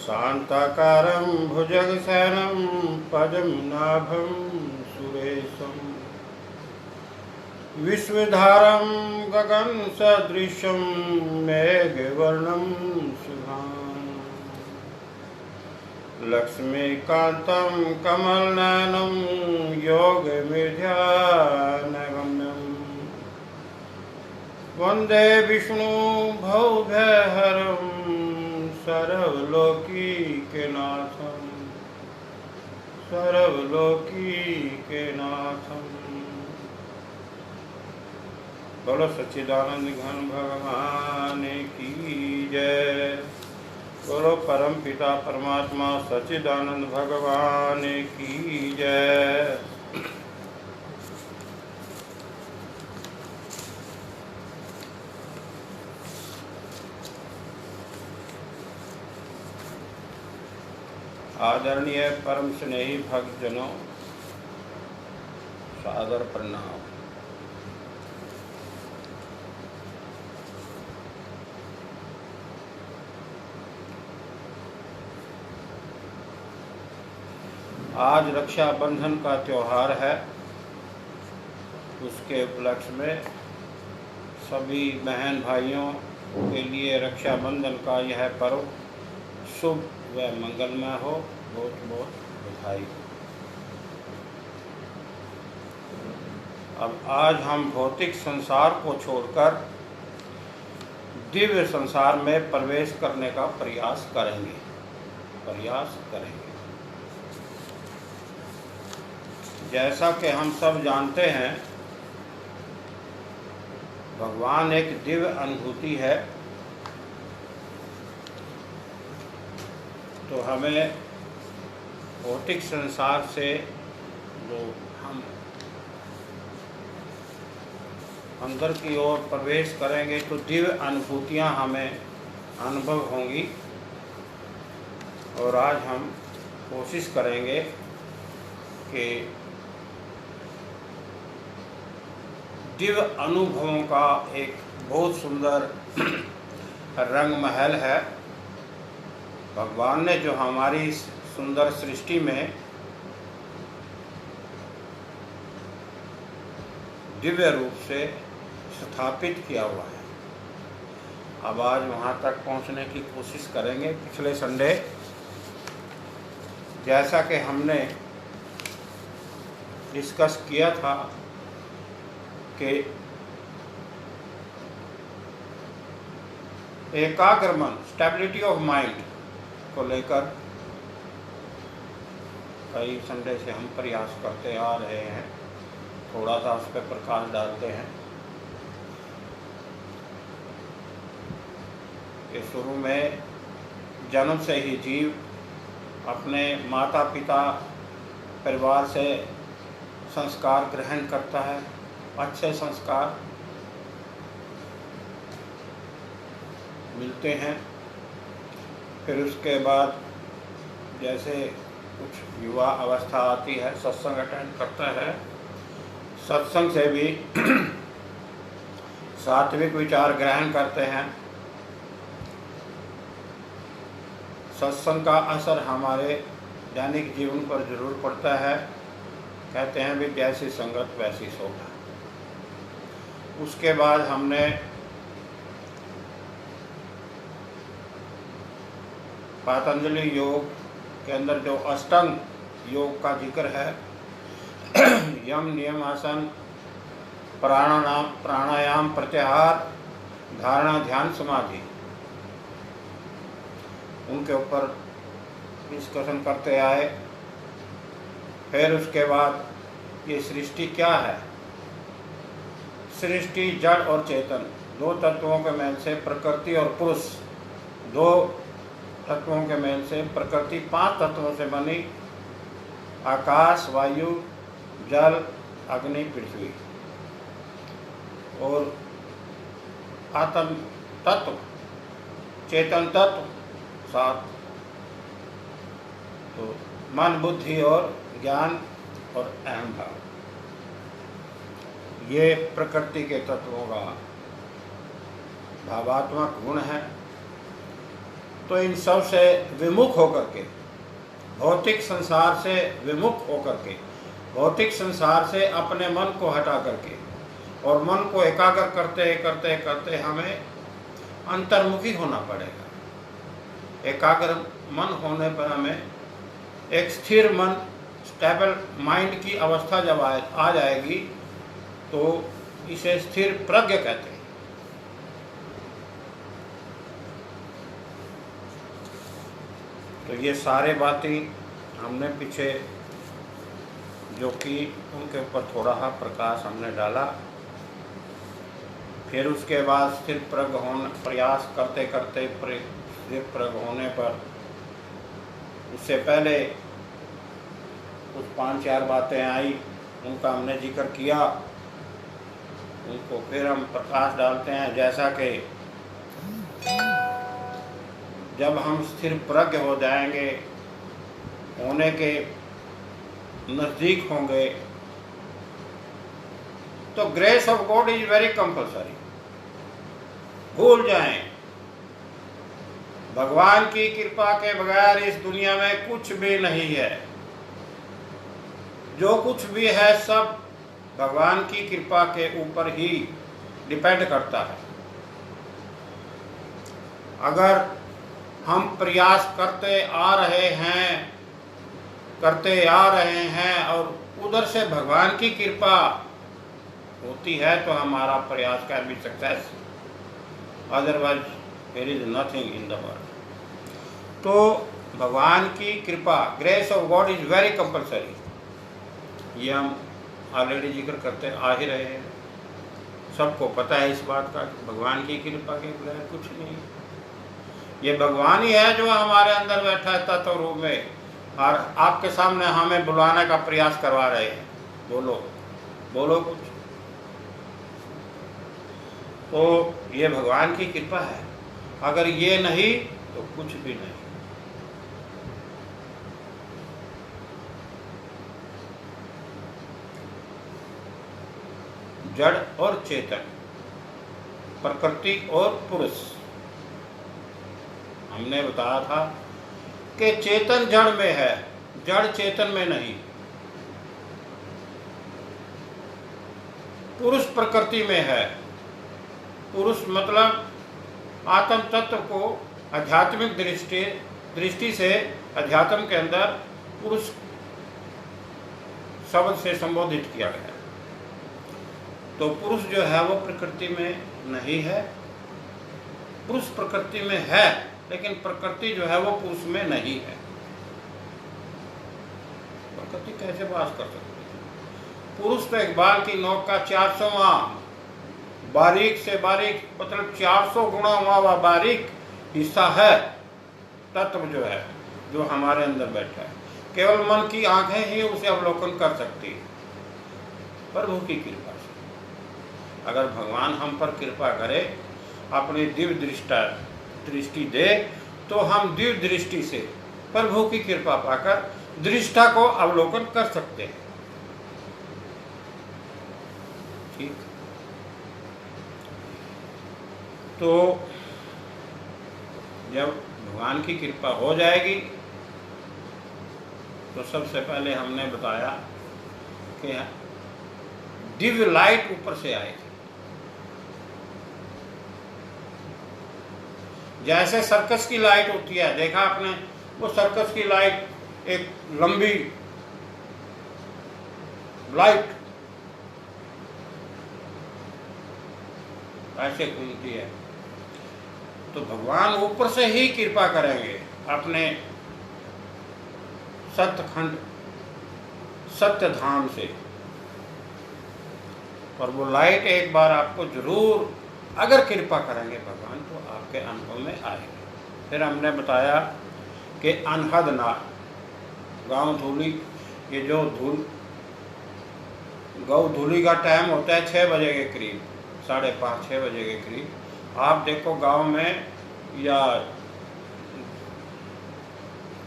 शांताकारं भुजगशयनं पद्मनाभं सुरेशं विश्वधारं गगनसदृशं मेघवर्णं शुभांगं लक्ष्मीकान्तं कमलनयनं योगमेध्यानगम्यं वन्दे विष्णु भवभयहरं सर्वलोकीकेनाथं बोलो सच्चिदानंद घन भगवान की जय। बोलो परम पिता परमात्मा सच्चिदानंद भगवान की जय। आदरणीय परम स्नेही भक्तजनों, सादर प्रणाम। आज रक्षाबंधन का त्यौहार है। उसके उपलक्ष्य में सभी बहन भाइयों के लिए रक्षाबंधन का यह पर्व शुभ व मंगलमय हो। बहुत बहुत बधाई। अब आज हम भौतिक संसार को छोड़कर दिव्य संसार में प्रवेश करने का प्रयास करेंगे। जैसा कि हम सब जानते हैं, भगवान एक दिव्य अनुभूति है। तो हमें भौतिक संसार से जो हम अंदर की ओर प्रवेश करेंगे तो दिव्य अनुभूतियां हमें अनुभव होंगी। और आज हम कोशिश करेंगे कि दिव्य अनुभवों का एक बहुत सुंदर रंग महल है। भगवान ने जो हमारी सुंदर सृष्टि में दिव्य रूप से स्थापित किया हुआ है, अब आज वहाँ तक पहुँचने की कोशिश करेंगे। पिछले संडे जैसा कि हमने डिस्कस किया था कि एकाग्र मन, स्टेबिलिटी ऑफ माइंड को लेकर कई संडे से हम प्रयास करते आ रहे हैं। थोड़ा सा उस पर प्रकाश डालते हैं कि शुरू में जन्म से ही जीव अपने माता पिता परिवार से संस्कार ग्रहण करता है, अच्छे संस्कार मिलते हैं। फिर उसके बाद जैसे कुछ युवा अवस्था आती है, सत्संग अटेंड करता है। सत्संग से भी सात्विक विचार ग्रहण करते हैं। सत्संग का असर हमारे दैनिक जीवन पर जरूर पड़ता है। कहते हैं भी जैसी संगत वैसी शोभा। उसके बाद हमने पतंजलि योग के अंदर जो अष्टांग योग का जिक्र है, यम नियम आसन प्राणायाम प्रत्याहार धारणा ध्यान समाधि, उनके ऊपर डिस्कशन करते आए। फिर उसके बाद ये सृष्टि क्या है। सृष्टि जड़ और चेतन, दो तत्वों के मेल से प्रकृति और पुरुष, दो तत्वों के मेल से प्रकृति 5 तत्वों से बनी। आकाश, वायु, जल, अग्नि, पृथ्वी। और आत्म तत्व, चेतन तत्व 7। तो मन, बुद्धि और ज्ञान और अहम भाव, ये प्रकृति के तत्वों का भावात्मक गुण है। तो इन सब से विमुख होकर के, भौतिक संसार से विमुख होकर के, भौतिक संसार से अपने मन को हटा करके और मन को एकाग्र करते करते करते हमें अंतर्मुखी होना पड़ेगा। एकाग्र मन होने पर हमें एक स्थिर मन, स्टेबल माइंड की अवस्था जब आ जाएगी तो इसे स्थिर प्रज्ञ कहते हैं। तो ये सारे बातें हमने पीछे जो कि उनके ऊपर थोड़ा प्रकाश हमने डाला। फिर उसके बाद स्थिर प्रज्ञ होने प्रयास करते करते स्थिर प्रज्ञ होने पर उससे पहले कुछ 5-4 बातें आई, उनका हमने जिक्र किया, उनको फिर हम प्रकाश डालते हैं। जैसा कि जब हम स्थिर प्रज्ञ हो जाएंगे, होने के नज़दीक होंगे, तो grace of God is very compulsory. भूल जाएं, भगवान की कृपा के बगैर इस दुनिया में कुछ भी नहीं है। जो कुछ भी है सब भगवान की कृपा के ऊपर ही डिपेंड करता है। अगर हम प्रयास करते आ रहे हैं और उधर से भगवान की कृपा होती है तो हमारा प्रयास can be success, otherwise there is nothing in the world. तो भगवान की कृपा, grace of God is very compulsory. ये हम ऑलरेडी जिक्र करते आ ही रहे हैं, सबको पता है इस बात का कि भगवान की कृपा के बगैर कुछ नहीं। ये भगवान ही है जो हमारे अंदर बैठा है तत्व रूप में और आपके सामने हमें बुलाने का प्रयास करवा रहे हैं। बोलो बोलो कुछ। तो ये भगवान की कृपा है, अगर ये नहीं तो कुछ भी नहीं। जड़ और चेतन, प्रकृति और पुरुष। हमने बताया था कि चेतन जड़ में है, जड़ चेतन में नहीं। पुरुष प्रकृति में है। पुरुष मतलब आत्म तत्व को आध्यात्मिक दृष्टि से अध्यात्म के अंदर पुरुष शब्द से संबोधित किया गया। तो पुरुष जो है वो प्रकृति में नहीं है। पुरुष प्रकृति में है लेकिन प्रकृति जो है वो पुरुष में नहीं है। प्रकृति कैसे वास कर सकती है? पुरुष तो एक बाल की नोक का 400वां बारीक से बारीक, मतलब 400 गुणा हुआ बारीक हिस्सा है तत्व जो है, जो हमारे अंदर बैठा है। केवल मन की आंखें ही उसे अवलोकन कर सकती है प्रभु की कृपा से। अगर भगवान हम पर कृपा करे, अपनी दिव्य दृष्टि दे, तो हम दिव्य दृष्टि से प्रभु की कृपा पाकर दृष्टा को अवलोकन कर सकते हैं। ठीक। तो जब भगवान की कृपा हो जाएगी तो सबसे पहले हमने बताया कि दिव्य लाइट ऊपर से आएगी। जैसे सर्कस की लाइट होती है, देखा आपने, वो सर्कस की लाइट एक लंबी लाइट ऐसे घूमती है। तो भगवान ऊपर से ही कृपा करेंगे अपने सत्यखंड सत्य धाम से, और वो लाइट एक बार आपको जरूर, अगर कृपा करेंगे भगवान, तो आपके अनुभव में आएगी। फिर हमने बताया कि अनहद नाद, गाँव धूली, ये जो गौ धूली का टाइम होता है 6 बजे के करीब, 5:30-6 बजे के करीब। आप देखो गांव में या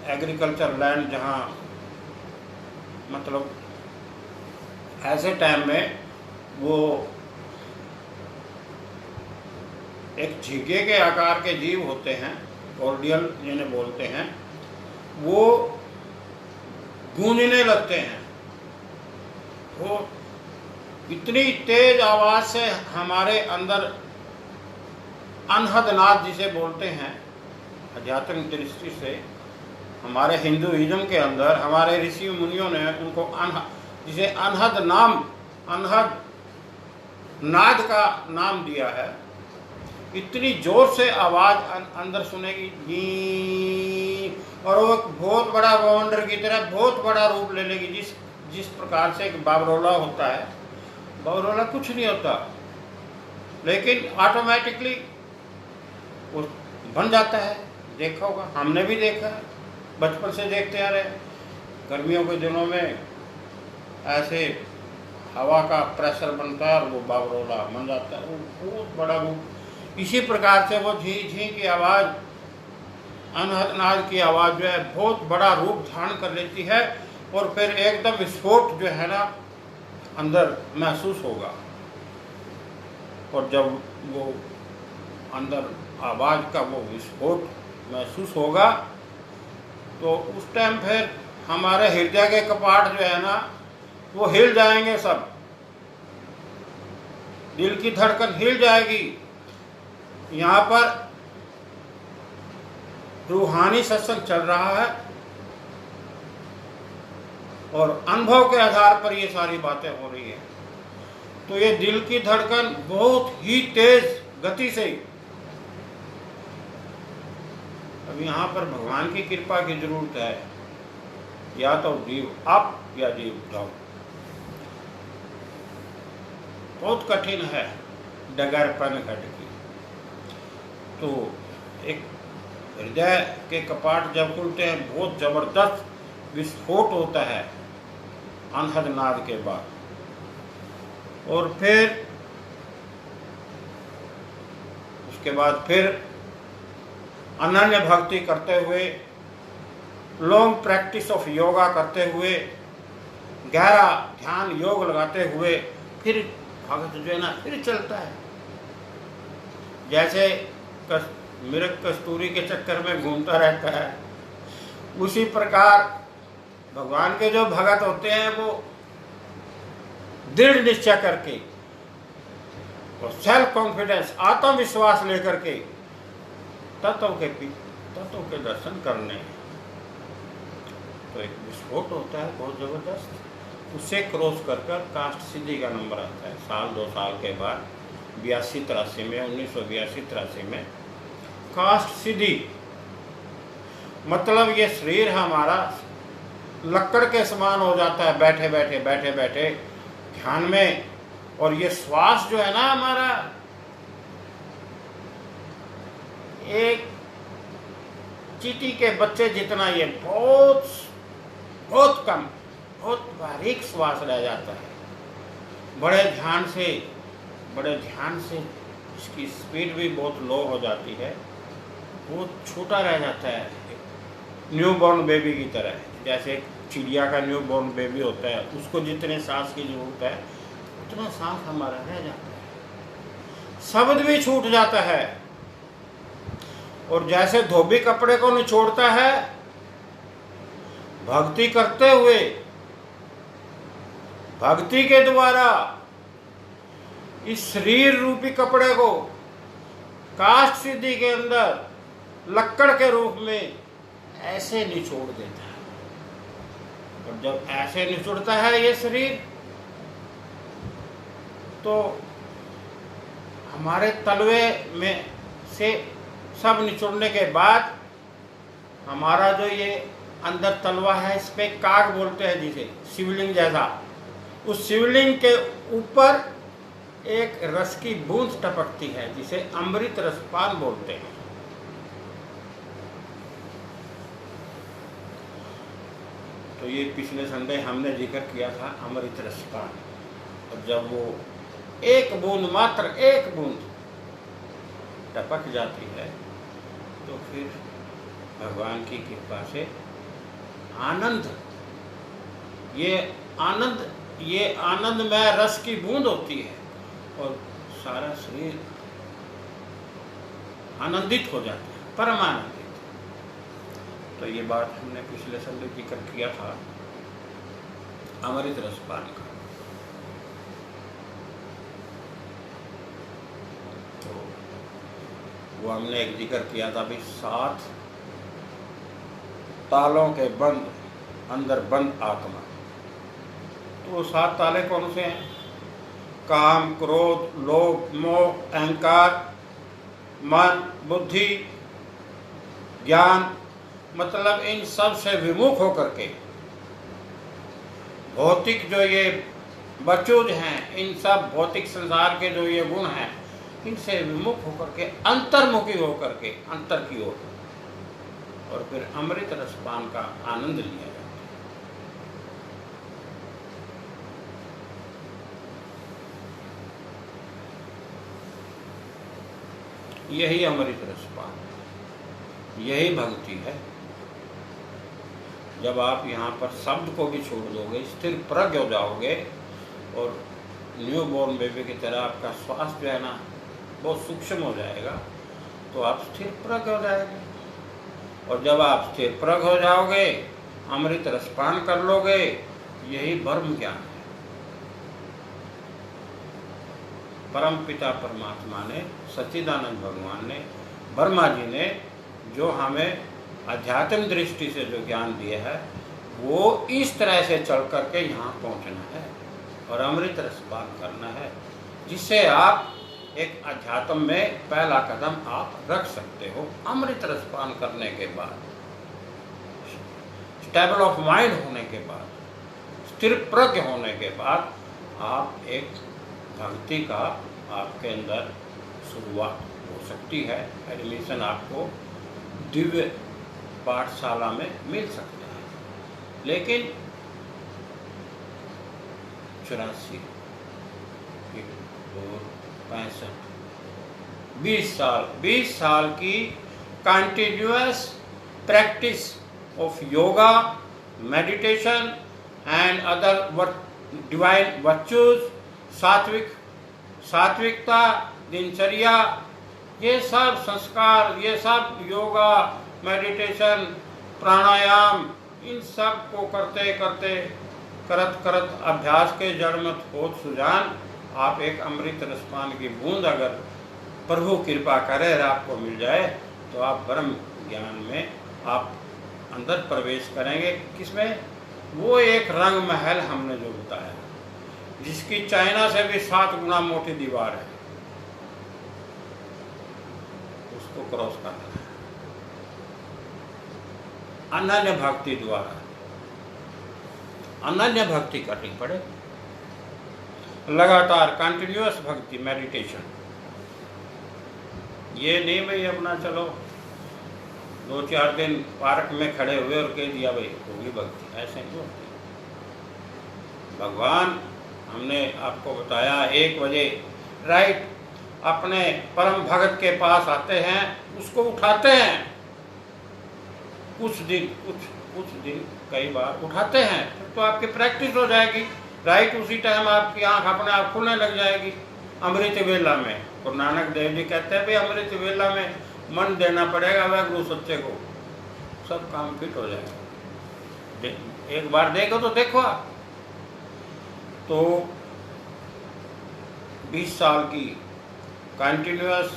एग्रीकल्चर लैंड, जहां मतलब ऐसे टाइम में वो एक झींगे के आकार के जीव होते हैं, कॉर्डियल जिन्हें बोलते हैं, वो गूंजने लगते हैं। वो इतनी तेज आवाज से हमारे अंदर अनहद नाद जिसे बोलते हैं, आध्यात्मिक दृष्टि से हमारे हिंदुइज्म के अंदर हमारे ऋषि मुनियों ने उनको जिसे अनहद नाद का नाम दिया है। इतनी जोर से आवाज अंदर सुनेगी जी, और वो एक बहुत बड़ा वंडर की तरह बहुत बड़ा रूप ले लेगी। जिस प्रकार से एक बाबरोला होता है, बाबरोला कुछ नहीं होता, लेकिन ऑटोमेटिकली वो बन जाता है। देखा होगा, हमने भी देखा है, बचपन से देखते आ रहे। गर्मियों के दिनों में ऐसे हवा का प्रेशर बनता है और वो बाबरोला बन जाता है, वो बहुत बड़ा रूप। इसी प्रकार से वो झी झी की आवाज़, अनहद की आवाज़ जो है बहुत बड़ा रूप धारण कर लेती है, और फिर एकदम विस्फोट जो है ना अंदर महसूस होगा। और जब वो अंदर आवाज़ का वो विस्फोट महसूस होगा तो उस टाइम फिर हमारे हृदय के कपाट जो है ना वो हिल जाएंगे, सब दिल की धड़कन हिल जाएगी। यहाँ पर रूहानी सत्संग चल रहा है और अनुभव के आधार पर ये सारी बातें हो रही है। तो ये दिल की धड़कन बहुत ही तेज गति से, अब यहाँ पर भगवान की कृपा की जरूरत है, या तो जीव अप या जीव डाउन। बहुत कठिन है डगर पन घट की। तो एक हृदय के कपाट जब खुलते हैं, बहुत जबरदस्त विस्फोट होता है अनहद नाद के बाद, और फिर उसके बाद फिर अनन्य भक्ति करते हुए, लॉन्ग प्रैक्टिस ऑफ योगा करते हुए, गहरा ध्यान योग लगाते हुए फिर भगत जो है ना फिर चलता है। जैसे मिर्ग कस्तूरी के चक्कर में घूमता रहता है, उसी प्रकार भगवान के जो भगत होते हैं वो दृढ़ निश्चय करके और सेल्फ कॉन्फिडेंस, आत्मविश्वास लेकर के तत्व के दर्शन करने हैं। तो एक विस्फोट होता है बहुत जबरदस्त, उससे क्रॉस कर कास्ट सिद्धि का नंबर आता है। साल 2 साल के बाद 82-83 में 1982-83 में कास्ट सिद्धि, मतलब ये शरीर हमारा लकड़ के समान हो जाता है बैठे बैठे ध्यान में। और ये श्वास जो है ना हमारा एक चींटी के बच्चे जितना, ये बहुत कम, बहुत बारीक श्वास रह जाता है। बड़े ध्यान से इसकी स्पीड भी बहुत लो हो जाती है, बहुत छोटा रह जाता है, न्यूबॉर्न बेबी की तरह। जैसे चिड़िया का न्यूबॉर्न बेबी होता है, उसको जितने सांस की जरूरत है उतना सांस हमारा रह जाता है, शब्द भी छूट जाता है। और जैसे धोबी कपड़े को निचोड़ता है, भक्ति करते हुए, भक्ति के द्वारा इस शरीर रूपी कपड़े को कास्ट सिद्धि के अंदर लक्कड़ के रूप में ऐसे निचोड़ देता है। और जब ऐसे निचोड़ता है ये शरीर, तो हमारे तलवे में से सब निचोड़ने के बाद हमारा जो ये अंदर तलवा है, इस पे काग बोलते हैं जिसे, शिवलिंग जैसा, उस शिवलिंग के ऊपर एक रस की बूंद टपकती है जिसे अमृत रसपान बोलते हैं। तो ये पिछले संडे हमने जिक्र किया था अमृत रसपान। और जब वो एक बूंद, मात्र एक बूंद टपक जाती है, तो फिर भगवान की कृपा से आनंद, ये आनंदमय रस की बूंद होती है और सारा शरीर आनंदित हो जाता है, परम आनंदित। तो ये बात हमने पिछले संडे जिक्र किया था अमृत रसपान का। तो वो हमने एक जिक्र किया था भी 7 तालों के बंद अंदर बंद आत्मा। तो वो 7 ताले कौन से हैं? काम, क्रोध, लोभ, मोह, अहंकार, मन, बुद्धि, ज्ञान, मतलब इन सब से विमुख होकर के भौतिक जो ये वचूज हैं, इन सब भौतिक संसार के जो ये गुण हैं, इनसे विमुख होकर के अंतर्मुखी होकर के अंतर की ओर और फिर अमृत रसपान का आनंद लिया जाता है। यही अमृत रसपान, यही भक्ति है। जब आप यहाँ पर शब्द को भी छोड़ दोगे, स्थिर प्रज्ञ हो जाओगे और न्यू बॉर्न बेबी की तरह आपका श्वास जो है ना बहुत सूक्ष्म हो जाएगा, तो आप स्थिर प्रज्ञ हो जाएंगे। और जब आप स्थिर प्रज्ञ हो जाओगे, अमृत रसपान कर लोगे, यही ब्रह्म ज्ञान है। परम पिता परमात्मा ने, सच्चिदानंद भगवान ने, ब्रह्मा जी ने जो हमें आध्यात्म दृष्टि से जो ज्ञान दिया है, वो इस तरह से चल करके यहाँ पहुँचना है और अमृत रसपान करना है, जिससे आप एक अध्यात्म में पहला कदम आप रख सकते हो। अमृत रसपान करने के बाद, स्टेबल ऑफ माइंड होने के बाद, स्थिर प्रज्ञ होने के बाद आप एक भक्ति का आपके अंदर शुरुआत हो सकती है। एडमिशन आपको दिव्य पाठशाला में मिल सकता है। लेकिन 84, 65, 20 साल की continuous practice of yoga, meditation and other divine virtues, सात्विकता, दिनचर्या, ये सब संस्कार, ये सब योगा, मेडिटेशन, प्राणायाम, इन सब को करते करते करत अभ्यास के जड़ में होत सुजान आप एक अमृत रसपान की बूंद अगर प्रभु कृपा करे और आपको मिल जाए, तो आप ब्रह्म ज्ञान में आप अंदर प्रवेश करेंगे। किसमें? वो एक रंग महल हमने जो बताया, जिसकी चाइना से भी 7 गुना मोटी दीवार है, उसको क्रॉस करना है अनन्य भक्ति द्वारा। अनन्य भक्ति करनी पड़े, लगातार कंटिन्यूअस भक्ति, मेडिटेशन। ये नहीं भाई अपना चलो 2-4 दिन पार्क में खड़े हुए और कह दिया भाई होगी भक्ति, ऐसे नहीं होती। भगवान हमने आपको बताया 1 बजे राइट अपने परम भगत के पास आते हैं, उसको उठाते हैं। कुछ दिन कई बार उठाते हैं, तो आपकी प्रैक्टिस हो जाएगी। राइट उसी टाइम आपकी आंख अपने आप खुलने लग जाएगी। अमृत वेला में गुरु नानक देव जी कहते हैं भाई अमृत वेला में मन देना पड़ेगा वह गुरु सच्चे को, सब काम फिट हो जाएगा। एक बार देखो तो देखो आप। तो 20 साल की कंटिन्यूअस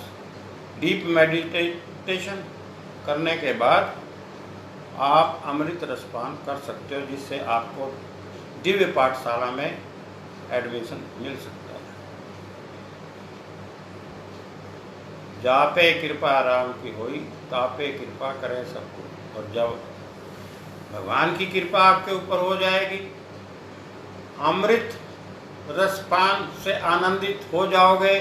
डीप मेडिटेशन करने के बाद आप अमृत रसपान कर सकते हो, जिससे आपको दिव्य पाठशाला में एडमिशन मिल सकता है। जापे कृपा राम की होई, तापे कृपा करे सबको। और जब भगवान की कृपा आपके ऊपर हो जाएगी, अमृत रसपान से आनंदित हो जाओगे,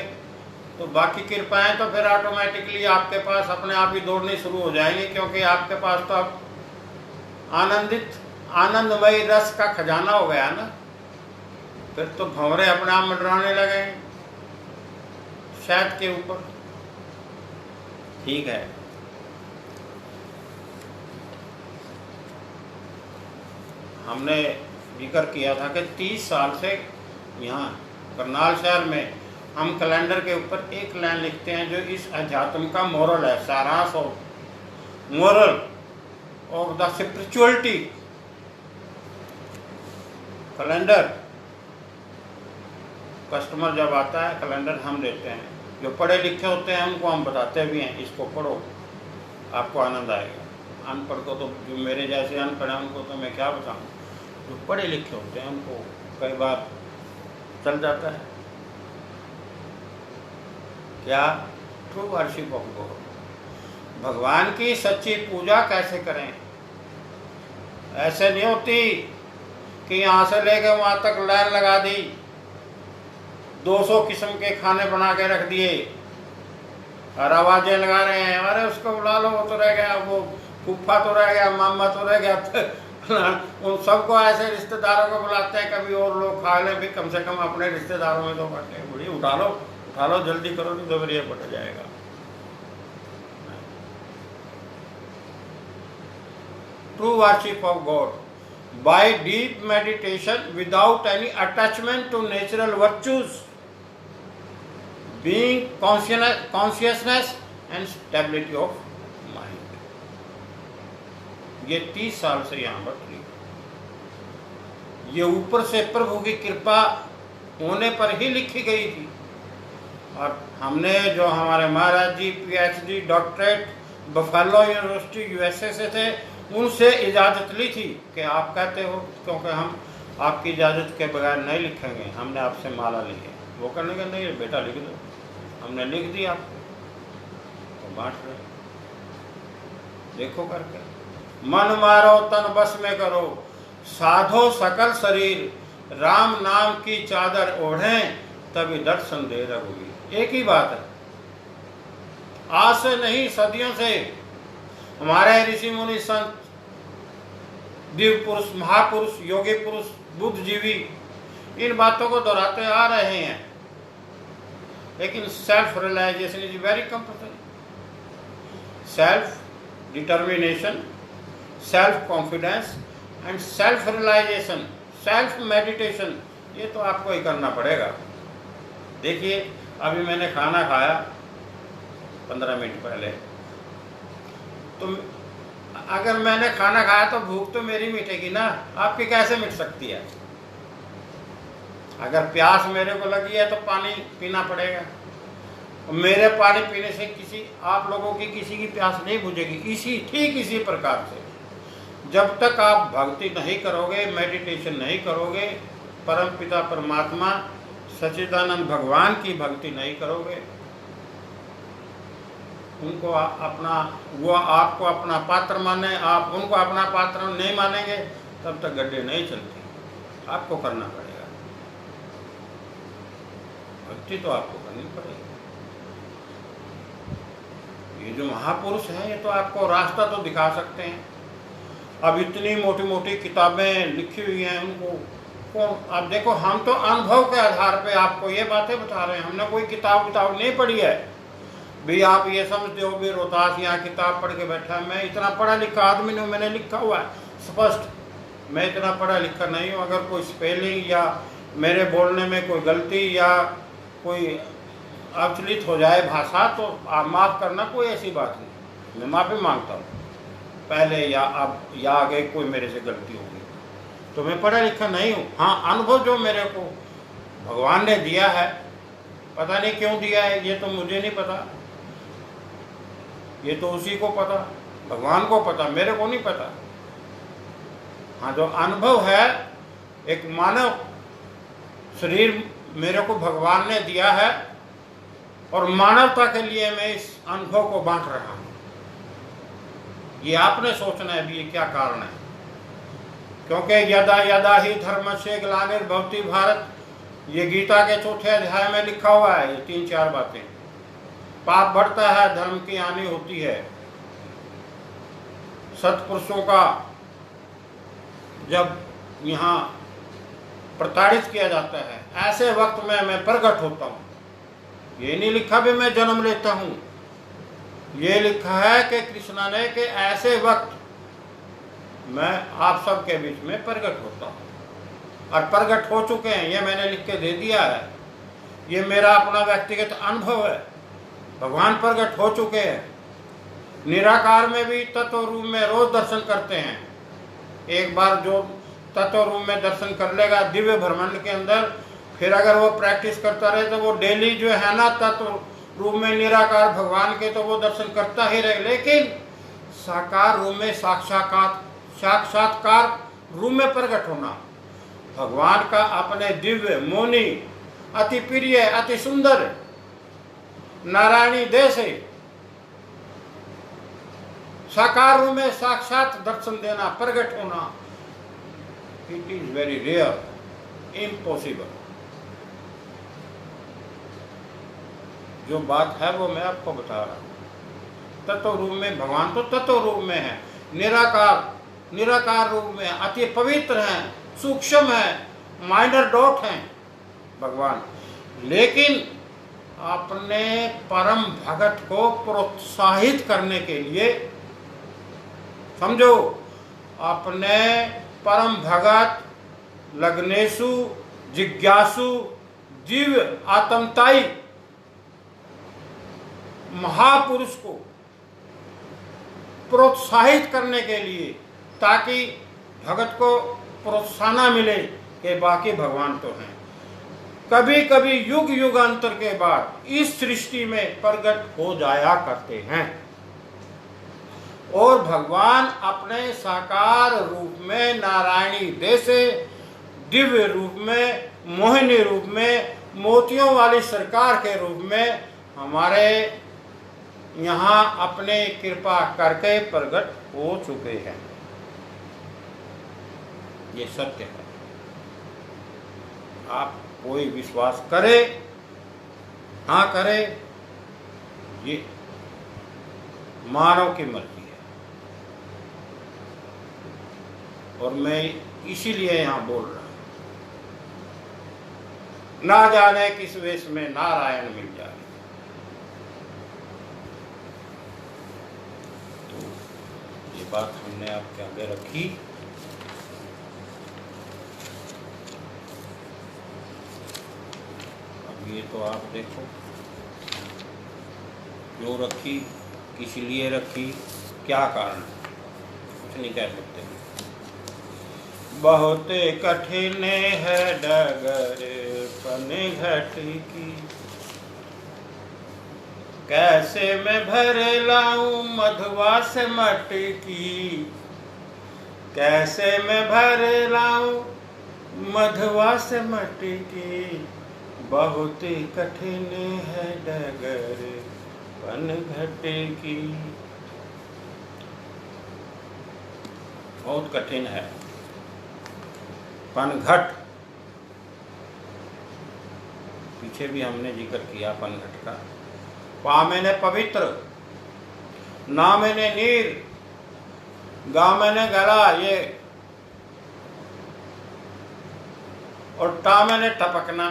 तो बाकी कृपाएं तो फिर ऑटोमेटिकली आपके पास अपने आप ही दौड़नी शुरू हो जाएंगी, क्योंकि आपके पास तो अब आनंदमयी रस का खजाना हो गया ना। फिर तो भंवरे अपने आप मंडराने लगे शहद के ऊपर। ठीक है, हमने जिक्र किया था कि 30 साल से यहाँ करनाल शहर में हम कैलेंडर के ऊपर एक लाइन लिखते हैं जो इस अध्यात्म का मोरल है, सारांश और moral of the spirituality. Calendar, customer जब आता है कैलेंडर हम देते हैं, जो पढ़े लिखे होते हैं उनको हम बताते भी हैं इसको पढ़ो, आपको आनंद आएगा। अनपढ़ को तो, जो मेरे जैसे अनपढ़ हैं उनको तो मैं क्या बताऊँ, जो पढ़े लिखे होते हैं उनको कई बार चल जाता है। क्या? True worship of God. भगवान की सच्ची पूजा कैसे करें? ऐसे नहीं होती कि यहाँ से लेके वहाँ तक लाइन लगा दी, 200 किस्म के खाने बना के रख दिए और आवाजें लगा रहे हैं, अरे उसको बुला लो, वो तो रह गया, वो फूफा तो रह गया, मामा तो रह गया। उन सबको ऐसे रिश्तेदारों को बुलाते हैं, कभी और लोग खा लें भी, कम से कम अपने रिश्तेदारों में तो बांटे। बुढ़ी उठा लो जल्दी करो, नहीं तो फिर ये बट जाएगा। True worship of God by deep meditation without any attachment to natural virtues, being consciousness and stability of mind। ये 30 साल से यहाँ बढ़ रही, ये ऊपर से प्रभु की कृपा होने पर ही लिखी गई थी। और हमने जो हमारे महाराज जी PhD doctorate buffalo university USA से थे, उनसे इजाज़त ली थी कि आप कहते हो, क्योंकि हम आपकी इजाज़त के बगैर नहीं लिखेंगे, हमने आपसे माला ली है। वो करने का नहीं, बेटा लिख दो, हमने लिख दी आपको, तो बांट रहे। देखो करके, मन मारो तन बस में करो, साधो सकल शरीर, राम नाम की चादर ओढ़ें, तभी दर्शन दे रघुवीर। एक ही बात है, आज से नहीं सदियों से हमारे ऋषि मुनि संत, दिव्य पुरुष, महापुरुष, योगी पुरुष, बुद्धिजीवी इन बातों को दोहराते आ रहे हैं। लेकिन self realisation is very compulsory. Self determination, self confidence and self realisation, self meditation, ये तो आपको ही करना पड़ेगा। देखिए, अभी मैंने खाना खाया 15 मिनट पहले, तो अगर मैंने खाना खाया तो भूख तो मेरी मिटेगी ना, आपकी कैसे मिट सकती है? अगर प्यास मेरे को लगी है तो पानी पीना पड़ेगा, मेरे पानी पीने से किसी, आप लोगों की किसी की प्यास नहीं बुझेगी। ठीक इसी प्रकार से जब तक आप भक्ति नहीं करोगे, मेडिटेशन नहीं करोगे, परम पिता परमात्मा सच्चिदानंद भगवान की भक्ति नहीं करोगे, उनको अपना, वो आपको अपना पात्र माने, आप उनको अपना पात्र नहीं मानेंगे, तब तक गड्ढे नहीं चलते। आपको करना पड़ेगा, भक्ति तो आपको करनी पड़ेगी। ये जो महापुरुष हैं, ये तो आपको रास्ता तो दिखा सकते हैं। अब इतनी मोटी मोटी किताबें लिखी हुई हैं, उनको कौन, आप देखो, हम तो अनुभव के आधार पे आपको ये बातें बता रहे हैं, हमने कोई किताब नहीं पढ़ी है भी। आप ये समझते हो भी रोहतास यहाँ किताब पढ़ के बैठा है। मैं इतना पढ़ा लिखा आदमी नहीं, मैंने लिखा हुआ है स्पष्ट, मैं इतना पढ़ा लिखा नहीं हूँ। अगर कोई स्पेलिंग या मेरे बोलने में कोई गलती या कोई अवचलित हो जाए भाषा, तो आप माफ़ करना, कोई ऐसी बात नहीं, मैं माफ़ी मांगता हूँ पहले या अब या आगे कोई मेरे से गलती होगी, तो मैं पढ़ा लिखा नहीं हूँ। हाँ, अनुभव जो मेरे को भगवान ने दिया है, पता नहीं क्यों दिया है, ये तो मुझे नहीं पता, ये तो उसी को पता, भगवान को पता, मेरे को नहीं पता। हाँ, जो अनुभव है, एक मानव शरीर मेरे को भगवान ने दिया है और मानवता के लिए मैं इस अनुभव को बांट रहा हूँ। ये आपने सोचना है भी ये क्या कारण है, क्योंकि यदा यदा ही धर्मस्य ग्लानिर्भवति भारत, ये गीता के 4थे अध्याय में लिखा हुआ है। ये 3-4 बातें, पाप बढ़ता है, धर्म की हानि होती है, सत्पुरुषों का जब यहाँ प्रताड़ित किया जाता है, ऐसे वक्त में मैं प्रकट होता हूँ। ये नहीं लिखा भी मैं जन्म लेता हूँ, ये लिखा है कि कृष्णा ने कि ऐसे वक्त मैं आप सबके बीच में प्रकट होता हूँ, और प्रकट हो चुके हैं, ये मैंने लिख के दे दिया है। ये मेरा अपना व्यक्तिगत अनुभव है, भगवान प्रकट हो चुके हैं। निराकार में भी तत्व रूप में रोज दर्शन करते हैं। एक बार जो तत्व रूप में दर्शन कर लेगा दिव्य ब्रह्मांड के अंदर, फिर अगर वो प्रैक्टिस करता रहे तो वो डेली जो है ना तत्व रूप में निराकार भगवान के तो वो दर्शन करता ही रहे। लेकिन साकार रूप में साक्षात्कार रूप में प्रकट होना, भगवान का अपने दिव्य मोनी अति प्रिय अति सुंदर नारायणी देह से साकार रूप में साक्षात दर्शन देना, प्रकट होना, it is very rare, impossible. जो बात है वो मैं आपको बता रहा हूं। तत्व रूप में भगवान तो तत्व रूप में है, निराकार रूप में अति पवित्र हैं, सूक्ष्म है, माइनर डॉट हैं भगवान। लेकिन अपने परम भगत को प्रोत्साहित करने के लिए, समझो, अपने परम भगत लग्नेशु जिज्ञासु दिव्य आत्मताई महापुरुष को प्रोत्साहित करने के लिए, ताकि भगत को प्रोत्साहन मिले कि बाकी भगवान तो हैं। कभी कभी युग युगांतर के बाद इस सृष्टि में प्रकट हो जाया करते हैं और भगवान अपने साकार रूप में नारायणी देह से दिव्य रूप में, मोहिनी रूप में, मोतियों वाली सरकार के रूप में हमारे यहाँ अपने कृपा करके प्रकट हो चुके हैं। ये सत्य है। आप कोई विश्वास करे हाँ करे, ये मानव की मर्जी है। और मैं इसीलिए यहाँ बोल रहा हूं, ना जाने किस वेश में नारायण मिल जाए। तो ये बात हमने आपके आगे रखी। ये तो आप देखो, क्यों रखी, किस लिए रखी, क्या कारण, कुछ नहीं कह सकते। बहुत कठिन है डगर पनघट की, कैसे मैं भर लाऊं मधुआ से मटकी, कैसे मैं भर लाऊं मधुआ से मटकी, बहुत कठिन है डगर पनघट की। बहुत कठिन है पनघट। पीछे भी हमने जिक्र किया पनघट का। पा मैंने पवित्र, ना मैंने नीर, गा मैंने गला, ये, और टा मैंने टपकना।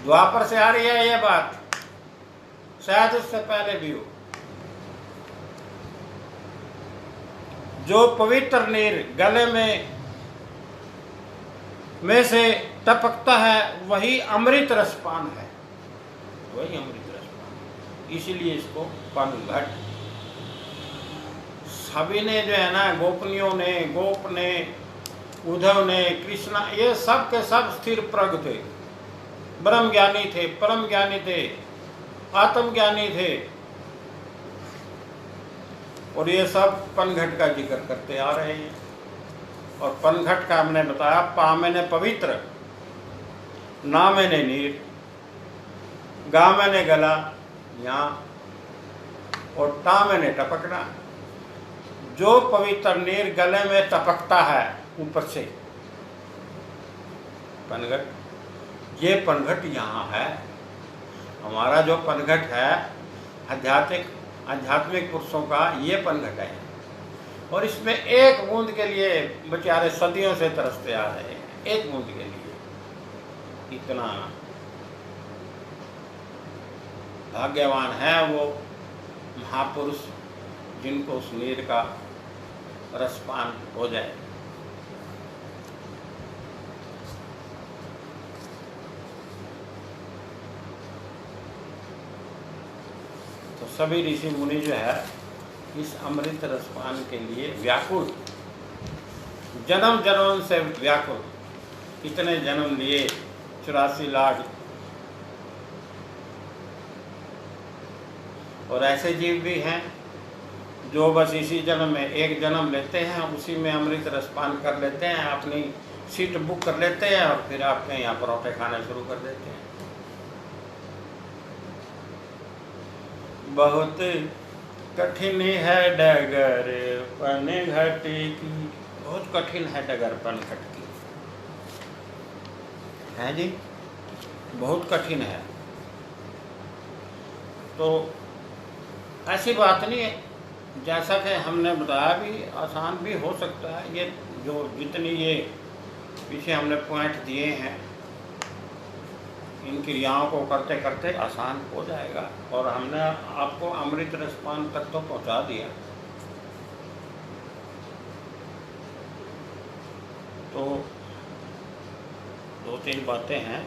द्वापर से आ रही है ये बात, शायद उससे पहले भी हो। जो पवित्र नीर गले में से टपकता है वही अमृत रसपान है, वही अमृत रसपान। इसलिए इसको पनघट। सभी ने जो है ना, गोपनियों ने, गोप ने, उद्धव ने, कृष्णा, ये सब के सब स्थिर प्रज्ञ थे, ब्रह्म ज्ञानी थे, परम ज्ञानी थे, आत्मज्ञानी थे, और ये सब पनघट का जिक्र करते आ रहे हैं। और पनघट का हमने बताया, पा मैंने पवित्र, ना मैंने नीर, गा मैंने गला यहाँ, और टा मैंने टपकना। जो पवित्र नीर गले में टपकता है ऊपर से, पनघट, ये पनघट यहाँ है। हमारा जो पनघट है आध्यात्मिक पुरुषों का, ये पनघट है। और इसमें एक बूंद के लिए बेचारे सदियों से तरसते आ रहे हैं, एक बूंद के लिए। इतना भाग्यवान है वो महापुरुष जिनको उस नीर का रसपान हो जाए। तो सभी ऋषि मुनि जो है इस अमृत रसपान के लिए व्याकुल, जन्म जन्म से व्याकुल, कितने जन्म लिए, 84 लाख। और ऐसे जीव भी हैं जो बस इसी जन्म में एक जन्म लेते हैं, उसी में अमृत रसपान कर लेते हैं, अपनी सीट बुक कर लेते हैं और फिर आपके यहाँ परोठे खाने शुरू कर देते हैं। बहुत कठिन है डगर पन घटी की, बहुत कठिन है डगर पन घट की, है जी, बहुत कठिन है। तो ऐसी बात नहीं है, जैसा कि हमने बताया भी आसान भी हो सकता है। ये जो जितनी ये पीछे हमने पॉइंट दिए हैं, इन क्रियाओं को करते करते आसान हो जाएगा। और हमने आपको अमृत रसपान तक तो पहुंचा दिया। तो 2-3 बातें हैं।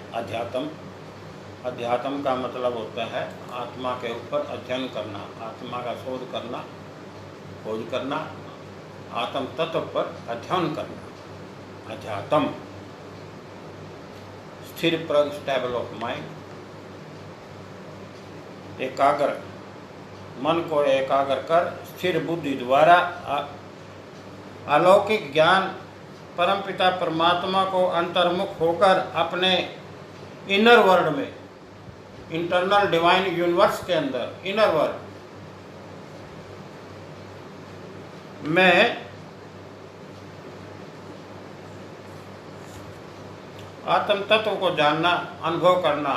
अध्यात्म का मतलब होता है आत्मा के ऊपर अध्ययन करना, आत्मा का शोध करना, खोज करना, आत्म तत्व पर अध्ययन करना। अध्यात्म स्थिर प्रज्ञ, स्टेबल ऑफ माइंड, एकाग्र, मन को एकाग्र कर स्थिर बुद्धि द्वारा अलौकिक ज्ञान परमपिता परमात्मा को अंतर्मुख होकर अपने इनर वर्ल्ड में, इंटरनल डिवाइन यूनिवर्स के अंदर, इनर वर्ल्ड में आत्म तत्व को जानना, अनुभव करना,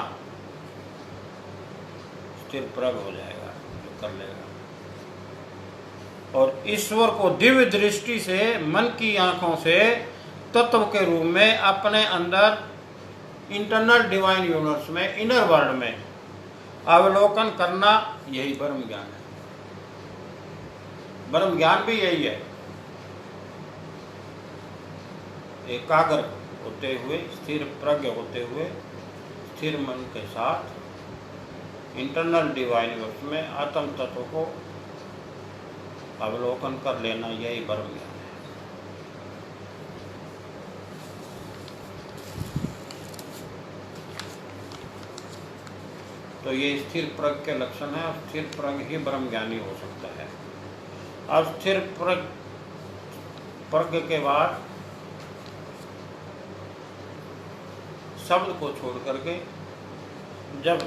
स्थिर प्रज्ञ हो जाएगा जो कर लेगा। और ईश्वर को दिव्य दृष्टि से, मन की आंखों से तत्व के रूप में अपने अंदर इंटरनल डिवाइन यूनिवर्स में, इनर वर्ल्ड में अवलोकन करना, यही ब्रह्म ज्ञान है। ब्रह्म ज्ञान भी यही है। एकाग्र होते हुए, स्थिर प्रज्ञ होते हुए, स्थिर मन के साथ इंटरनल डिवाइन यूनिवर्स में आत्म तत्व को अवलोकन कर लेना, यही ब्रह्म ज्ञान है। तो ये स्थिर प्रज्ञ के लक्षण है। और स्थिर प्रज्ञ ही ब्रह्म ज्ञानी हो सकता है। अब स्थिर प्रज्ञ के बाद शब्द को छोड़ करके जब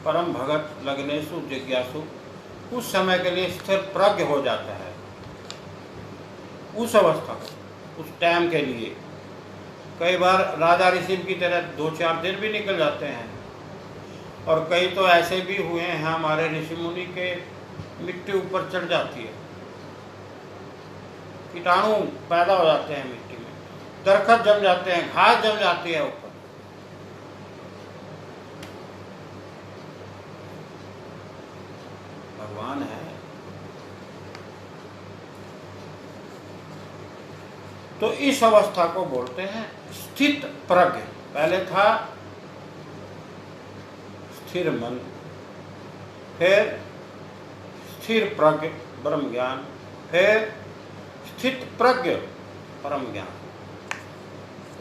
परम भगत लगनेशु जिज्ञासु उस समय के लिए स्थिर प्रज्ञ हो जाता है, उस अवस्था को, उस टाइम के लिए। कई बार राजा ऋषि की तरह 2-4 दिन भी निकल जाते हैं। और कई तो ऐसे भी हुए हैं हमारे ऋषि मुनि के, मिट्टी ऊपर चढ़ जाती है, कीटाणु पैदा हो जाते हैं मिट्टी में, दरखत जम जाते हैं, घास जम जाती है ऊपर। भगवान है। तो इस अवस्था को बोलते हैं स्थित प्रज्ञ। पहले था स्थिर मन, फिर स्थिर प्रज्ञ ब्रह्म ज्ञान, फिर स्थित प्रज्ञ परम ज्ञान।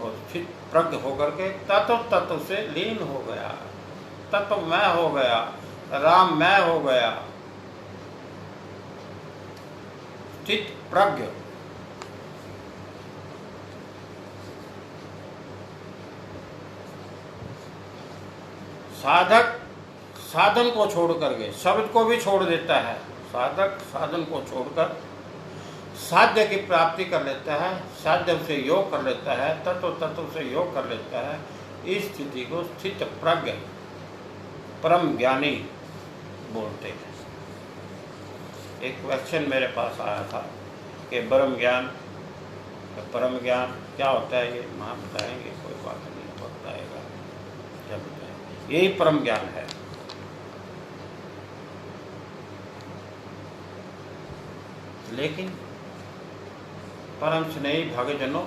और स्थित प्रज्ञ होकर के तत्व से लीन हो गया, तत्व मैं हो गया, राम मैं हो गया। स्थित प्रज्ञ। साधक साधन को छोड़ करके शब्द को भी छोड़ देता है। साधक साधन को छोड़कर साध्य की प्राप्ति कर लेता है, साध्य से योग कर लेता है, तत्व से योग कर लेता है। इस स्थिति को स्थित प्रज्ञ परम ज्ञानी बोलते हैं। एक क्वेश्चन मेरे पास आया था कि ब्रह्म ज्ञान, परम ज्ञान क्या होता है, ये मां बताएंगे। कोई बात नहीं, बताएगा जब बताएंगे। यही परम ज्ञान है। लेकिन परम स्नेही भक्तजनों,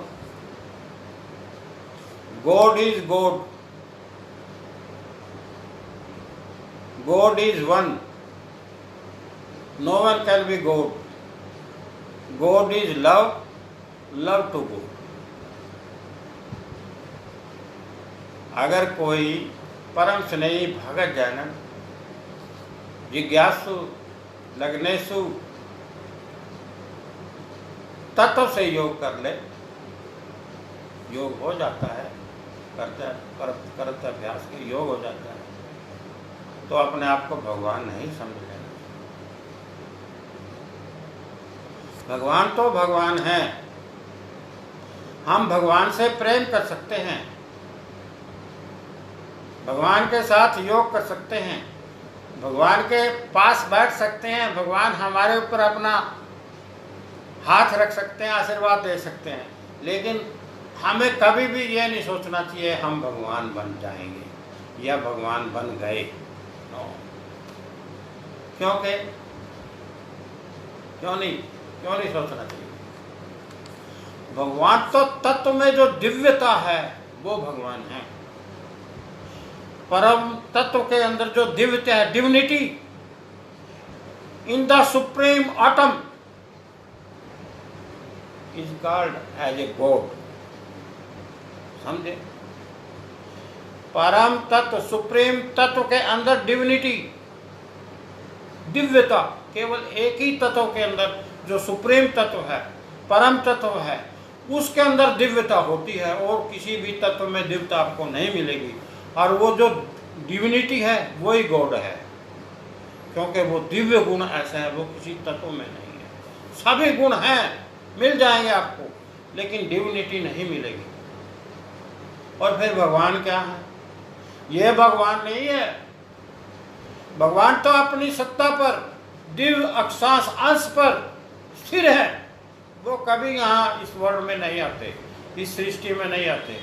God is God, God is one. No one can be God. God is love, love to God. अगर कोई परम स्नेही भगत जनन जिज्ञासु लग्नेशु तत्व से योग कर ले, योग हो जाता है, करते अभ्यास के योग हो जाता है, तो अपने आप को भगवान नहीं समझ लेना। भगवान तो भगवान है। हम भगवान से प्रेम कर सकते हैं, भगवान के साथ योग कर सकते हैं, भगवान के पास बैठ सकते हैं, भगवान हमारे ऊपर अपना हाथ रख सकते हैं, आशीर्वाद दे सकते हैं, लेकिन हमें कभी भी ये नहीं सोचना चाहिए हम भगवान बन जाएंगे या भगवान बन गए। क्योंकि क्यों नहीं सोचना चाहिए? भगवान तो तत्व में जो दिव्यता है वो भगवान है। परम तत्व के अंदर जो दिव्यता है, divinity in the supreme atom is called as a God. समझे? परम तत्व, सुप्रीम तत्व के अंदर डिविनिटी, दिव्यता, केवल एक ही तत्व के अंदर जो सुप्रीम तत्व है, परम तत्व है, उसके अंदर दिव्यता होती है और किसी भी तत्व में दिव्यता आपको नहीं मिलेगी। और वो जो डिविनिटी है वही गॉड है, क्योंकि वो दिव्य गुण ऐसे हैं वो किसी तत्व में नहीं है। सभी गुण हैं, मिल जाएंगे आपको, लेकिन डिविनिटी नहीं मिलेगी। और फिर भगवान क्या है? ये भगवान नहीं है। भगवान तो अपनी सत्ता पर, दिव्य अक्षांश अंश पर स्थिर है। वो कभी यहाँ इस वर्ल्ड में नहीं आते, इस सृष्टि में नहीं आते।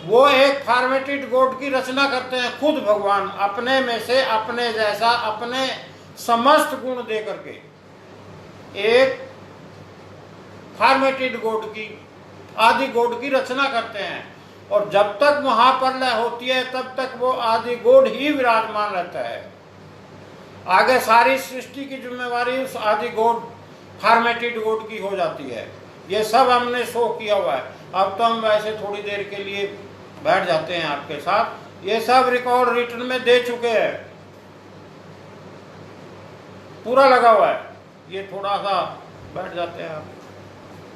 वो एक फॉर्मेटेड गॉड की रचना करते हैं खुद भगवान, अपने में से अपने जैसा, अपने समस्त गुण दे करके एक फॉर्मेटेड गॉड की, आदि गॉड की रचना करते हैं। और जब तक महाप्रलय होती है तब तक वो आदि गॉड ही विराजमान रहता है। आगे सारी सृष्टि की जिम्मेवारी उस आदि गॉड, फॉर्मेटेड गॉड की हो जाती है। ये सब हमने शो किया हुआ है। अब तो हम वैसे थोड़ी देर के लिए बैठ जाते हैं आपके साथ, ये सब रिकॉर्ड रिटर्न में दे चुके हैं, पूरा लगा हुआ है। ये थोड़ा सा बैठ जाते हैं आप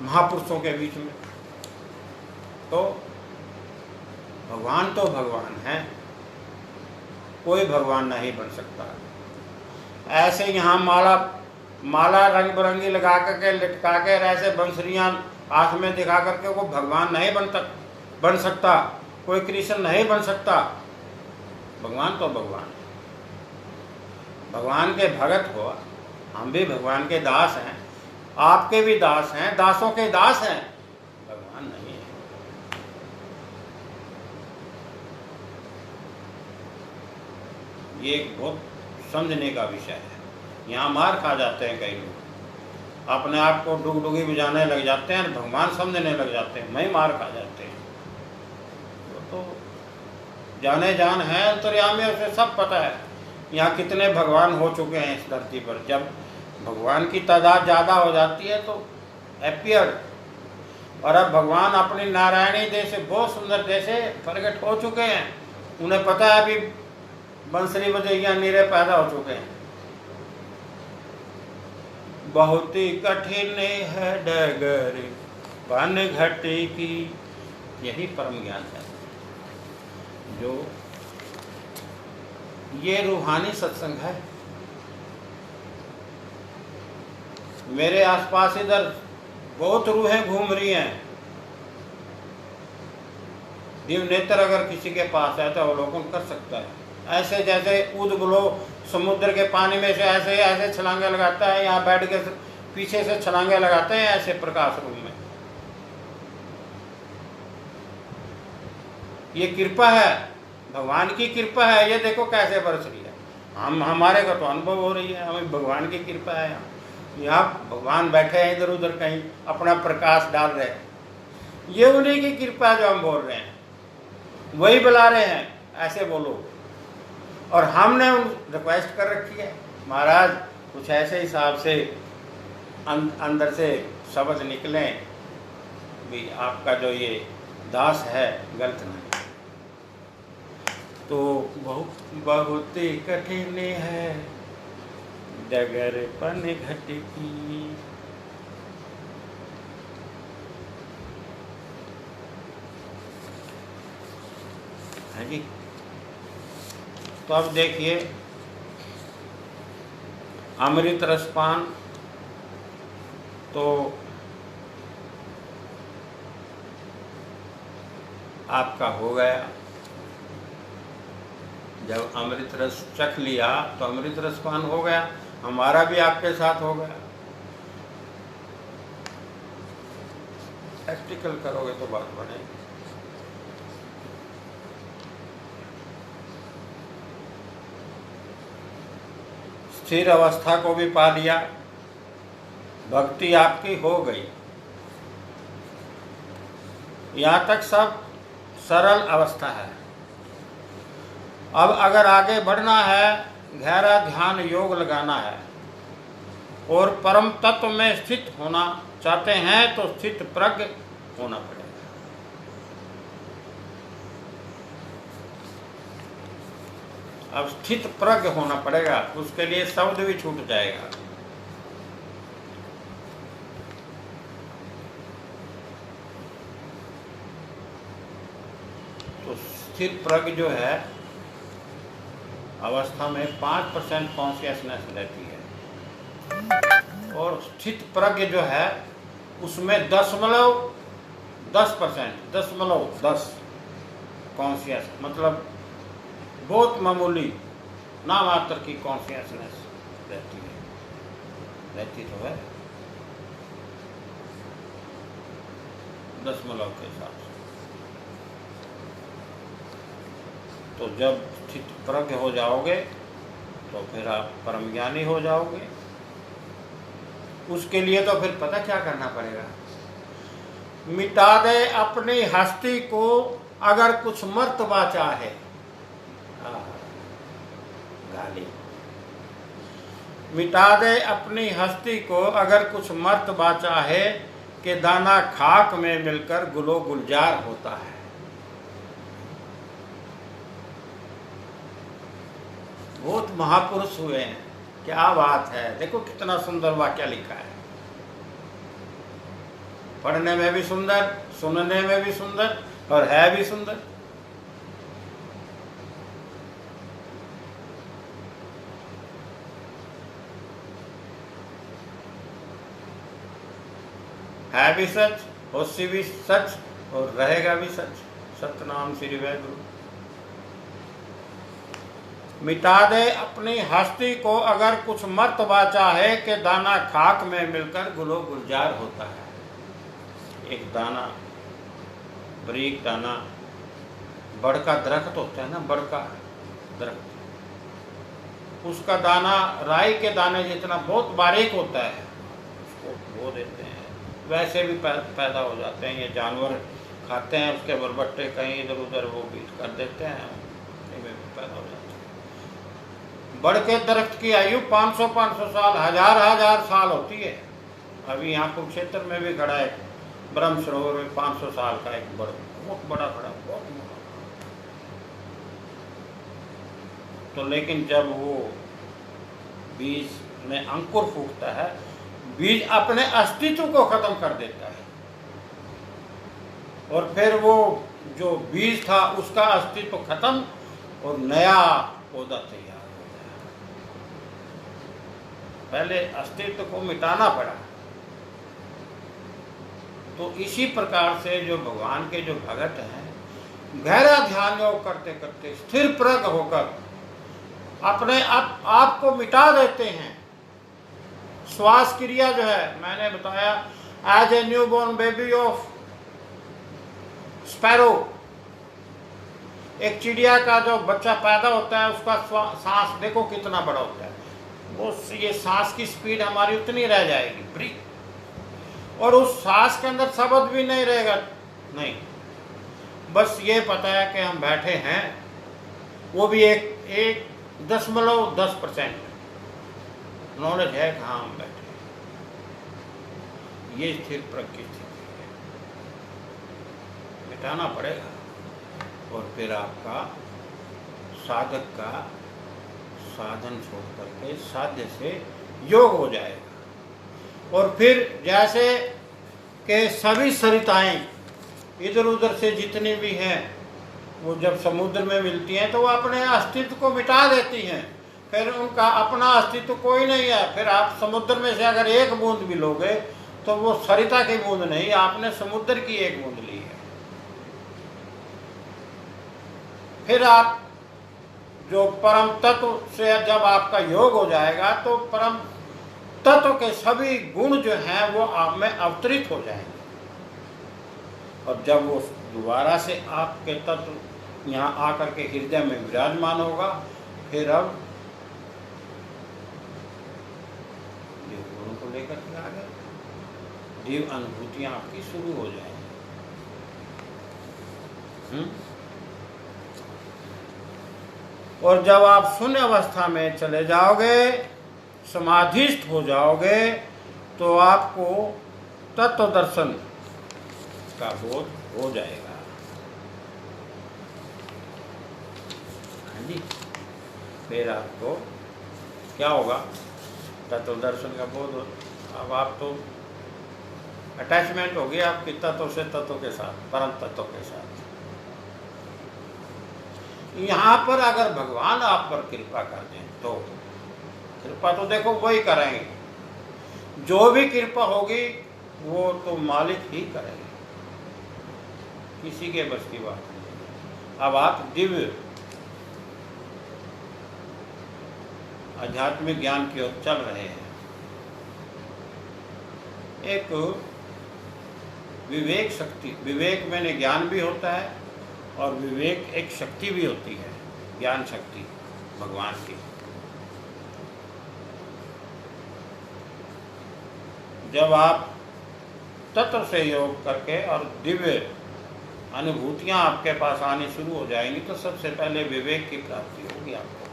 महापुरुषों के बीच में। तो भगवान तो भगवान है, कोई भगवान नहीं बन सकता। ऐसे यहाँ माला रंग बिरंगी लगा करके, लटका के, ऐसे बंसुरियाँ हाथ में दिखा करके वो भगवान नहीं बन सकता, कोई कृष्ण नहीं बन सकता। भगवान तो भगवान है। भगवान के भगत हो, हम भी भगवान के दास हैं, आपके भी दास हैं, दासों के दास हैं, भगवान नहीं है। ये एक बहुत समझने का विषय है। यहाँ मार खा जाते हैं कई लोग, अपने आप को डुगडुगी बजाने लग जाते हैं, भगवान समझने लग जाते हैं, मैं मार खा जाते हैं। तो जाने जान है अंतर्यामी, उसे सब पता है यहाँ कितने भगवान हो चुके हैं इस धरती पर। जब भगवान की तादाद ज़्यादा हो जाती है तो अपीयर, और अब भगवान अपनी नारायणी देह से, बहुत सुंदर देह से प्रकट हो चुके हैं। उन्हें पता है अभी बंसरी बजैया नीरे पैदा हो चुके हैं। बहुत ही कठिन है डगर बन घटी की, यही परम ज्ञान है जो ये रूहानी सत्संग है। मेरे आसपास इधर बहुत रूहें घूम रही हैं। दिव्य नेत्र अगर किसी के पास है तो अवलोकन कर सकता है। ऐसे जैसे उदगलो समुद्र के पानी में से ऐसे ऐसे छलांगे लगाता है, यहाँ बैठ के पीछे से छलांगे लगाते हैं, ऐसे प्रकाश रूप में। ये कृपा है, भगवान की कृपा है। ये देखो कैसे बरस रही है। हमारे को तो अनुभव हो रही है, हमें भगवान की कृपा है। यहाँ भगवान बैठे हैं इधर उधर कहीं, अपना प्रकाश डाल रहे हैं। ये उन्हीं की कृपा जो हम बोल रहे हैं, वही बुला रहे हैं, ऐसे बोलो। और हमने रिक्वेस्ट कर रखी है, महाराज कुछ ऐसे हिसाब से अंदर से शब्द निकलें भी आपका जो ये दास है गलत नहीं। तो बहुत कठिन है डगर पन घट की। है जी। तो अब देखिए, अमृत रसपान तो आपका हो गया। जब अमृत रस चख लिया तो अमृत रसपान हो गया, हमारा भी आपके साथ हो गया। प्रैक्टिकल करोगे तो बात बनेगी। स्थिर अवस्था को भी पा लिया, भक्ति आपकी हो गई। यहाँ तक सब सरल अवस्था है। अब अगर आगे बढ़ना है, गहरा ध्यान योग लगाना है और परम तत्व में स्थित होना चाहते हैं तो स्थित प्रज्ञ होना पड़ेगा। अब स्थित प्रज्ञ होना पड़ेगा, उसके लिए शब्द भी छूट जाएगा। तो स्थिर प्रज्ञ जो है अवस्था में 5% कॉन्शियसनेस रहती है और स्थित प्रज्ञ जो है उसमें 10% कॉन्शियस, मतलब बहुत मामूली ना मात्र की कॉन्शियसनेस रहती तो है 10% के हिसाब से। तो जब स्थित प्रज्ञ हो जाओगे तो फिर आप परम ज्ञानी हो जाओगे। उसके लिए तो फिर पता क्या करना पड़ेगा, मिटा दे अपनी हस्ती को अगर कुछ मर्तबा चाहे। गाली, मिटा दे अपनी हस्ती को अगर कुछ मर्तबा चाहे कि दाना खाक में मिलकर गुलो गुलजार होता है। बहुत महापुरुष हुए हैं, क्या बात है। देखो कितना सुंदर वाक्य लिखा है, पढ़ने में भी सुंदर, सुनने में भी सुंदर और है भी सुंदर। है भी सच, होशी भी सच और रहेगा भी सच। सतनाम श्री वाहिगुरु। मिटा दे अपनी हस्ती को अगर कुछ मर्तबा चाहे कि दाना खाक में मिलकर गुलो गुलजार होता है। एक दाना, बारीक दाना, बड़का दरख्त होता है ना, बड़का दरख्त, उसका दाना राई के दाने जितना बहुत बारीक होता है, उसको धो देते हैं, वैसे भी पैदा हो जाते हैं। ये जानवर खाते हैं, उसके बरबट्टे कहीं इधर उधर वो बीट कर देते हैं, इनमें भी पैदा हो जाते हैं। बड़के दरख्त की आयु 500 साल, हजार साल होती है। अभी यहाँ कुरुक्षेत्र में भी खड़ा है ब्रह्म सरोवर में 500 साल का एक बहुत बड़ा खड़ा, बहुत बड़ा। तो लेकिन जब वो बीज में अंकुर फूटता है, बीज अपने अस्तित्व को खत्म कर देता है और फिर वो जो बीज था उसका अस्तित्व खत्म और नया पौधा तैयार हो गया। पहले अस्तित्व को मिटाना पड़ा। तो इसी प्रकार से जो भगवान के जो भगत हैं, गहरा ध्यान योग करते करते स्थिर प्रज्ञ होकर अपने आप को मिटा देते हैं। श्वास क्रिया जो है, मैंने बताया, as a new born baby of sparrow, एक चिड़िया का जो बच्चा पैदा होता है उसका सांस देखो कितना बड़ा होता है, वो ये सांस की स्पीड हमारी उतनी रह जाएगी, ब्रीथ, और उस सांस के अंदर शब्द भी नहीं रहेगा, नहीं, बस ये पता है कि हम बैठे हैं। वो भी एक .10% नॉलेज है कहाँ हम बैठे। ये स्थिर प्रज्ञ की स्थिति है, मिटाना पड़ेगा। और फिर आपका साधक का साधन छोड़ करके साध्य से योग हो जाएगा। और फिर जैसे कि सभी सरिताएं इधर उधर से जितनी भी हैं वो जब समुद्र में मिलती हैं तो वो अपने अस्तित्व को मिटा देती हैं, फिर उनका अपना अस्तित्व कोई नहीं है। फिर आप समुद्र में से अगर एक बूंद भी लोगे तो वो सरिता की बूंद नहीं, आपने समुद्र की एक बूंद ली है। फिर आप जो परम तत्व से जब आपका योग हो जाएगा तो परम तत्व के सभी गुण जो हैं वो आप में अवतरित हो जाएंगे। और जब वो दोबारा से आपके तत्व यहाँ आकर के हृदय में विराजमान होगा, फिर अब दिव्य गुणों को लेकर के आगे दिव्य अनुभूतियां आपकी शुरू हो जाएंगी। और जब आप शून्य अवस्था में चले जाओगे, समाधिस्थ हो जाओगे, तो आपको तत्व दर्शन का बोध हो जाएगा। हाँ जी, फिर आपको क्या होगा? तत्व दर्शन का बोध हो। अब आप तो अटैचमेंट हो गई आपकी तत्व से, तत्व के साथ, परम तत्व के साथ। यहाँ पर अगर भगवान आप पर कृपा कर दें तो कृपा तो देखो वही करेंगे, जो भी कृपा होगी वो तो मालिक ही करेंगे, किसी के बस की बात नहीं। अब आप दिव्य आध्यात्मिक ज्ञान की ओर चल रहे हैं। एक विवेक शक्ति, विवेक में ज्ञान भी होता है और विवेक एक शक्ति भी होती है, ज्ञान शक्ति भगवान की। जब आप तत्व से योग करके और दिव्य अनुभूतियां आपके पास आनी शुरू हो जाएंगी तो सबसे पहले विवेक की प्राप्ति होगी आपको,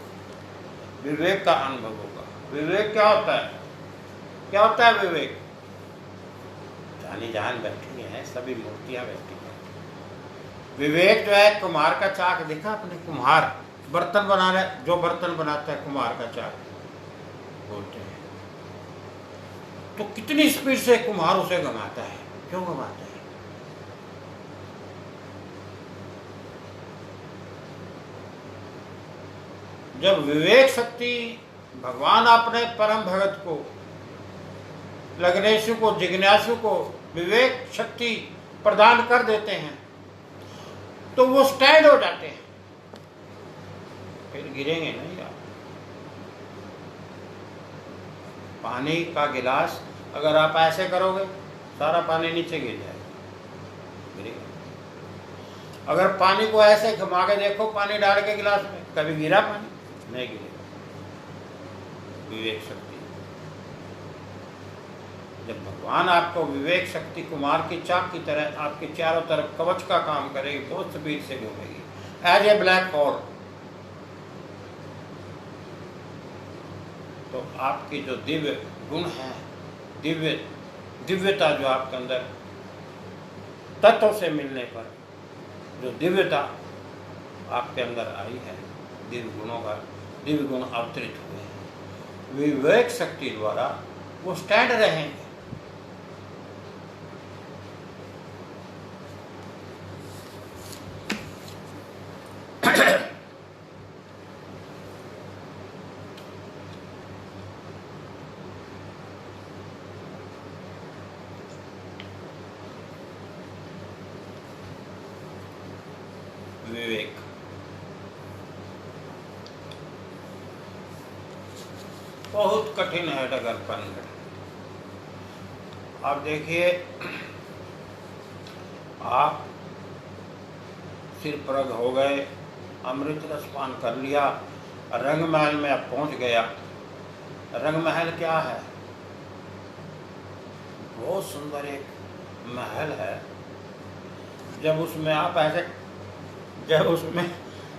विवेक का अनुभव होगा। विवेक क्या होता है? क्या होता है विवेक? जानी जान बैठी हैं, सभी मूर्तियां बैठी हैं। विवेक जो है, कुम्हार का चाक देखा आपने? कुम्हार बर्तन बनाने, जो बर्तन बनाता है कुम्हार का चाक बोलते हैं। तो कितनी स्पीड से कुम्हार उसे घुमाता है, क्यों घुमाता है? जब विवेक शक्ति भगवान अपने परम भगत को, लग्नेशु को, जिज्ञासु को विवेक शक्ति प्रदान कर देते हैं तो वो स्टैंड हो जाते हैं, फिर गिरेंगे नहीं आप। पानी का गिलास अगर आप ऐसे करोगे सारा पानी नीचे गिर जाएगा, गिरेगा। अगर पानी को ऐसे घुमा के देखो, पानी डाल के गिलास में, कभी गिरा पानी? नहीं गिरेगा। विवेक शक्ति, जब भगवान आपको विवेक शक्ति कुमार की चाक की तरह आपके चारों तरफ कवच का काम करेगी, बहुत स्पीड से घूमेगी एज ए ब्लैक होल, तो आपकी जो दिव्य गुण है, दिव्यता जो आपके अंदर तत्व से मिलने पर जो दिव्यता आपके अंदर आई है, दिव्य गुण अवतरित हुए हैं, विवेक शक्ति द्वारा वो स्टैंड रहेंगे। विवेक बहुत कठिन है डगर पर। आप देखिए, आप सिर प्रग हो गए, अमृत रस पान कर लिया, रंग महल में आप पहुंच गया। रंग महल क्या है? बहुत सुंदर एक महल है। जब उसमें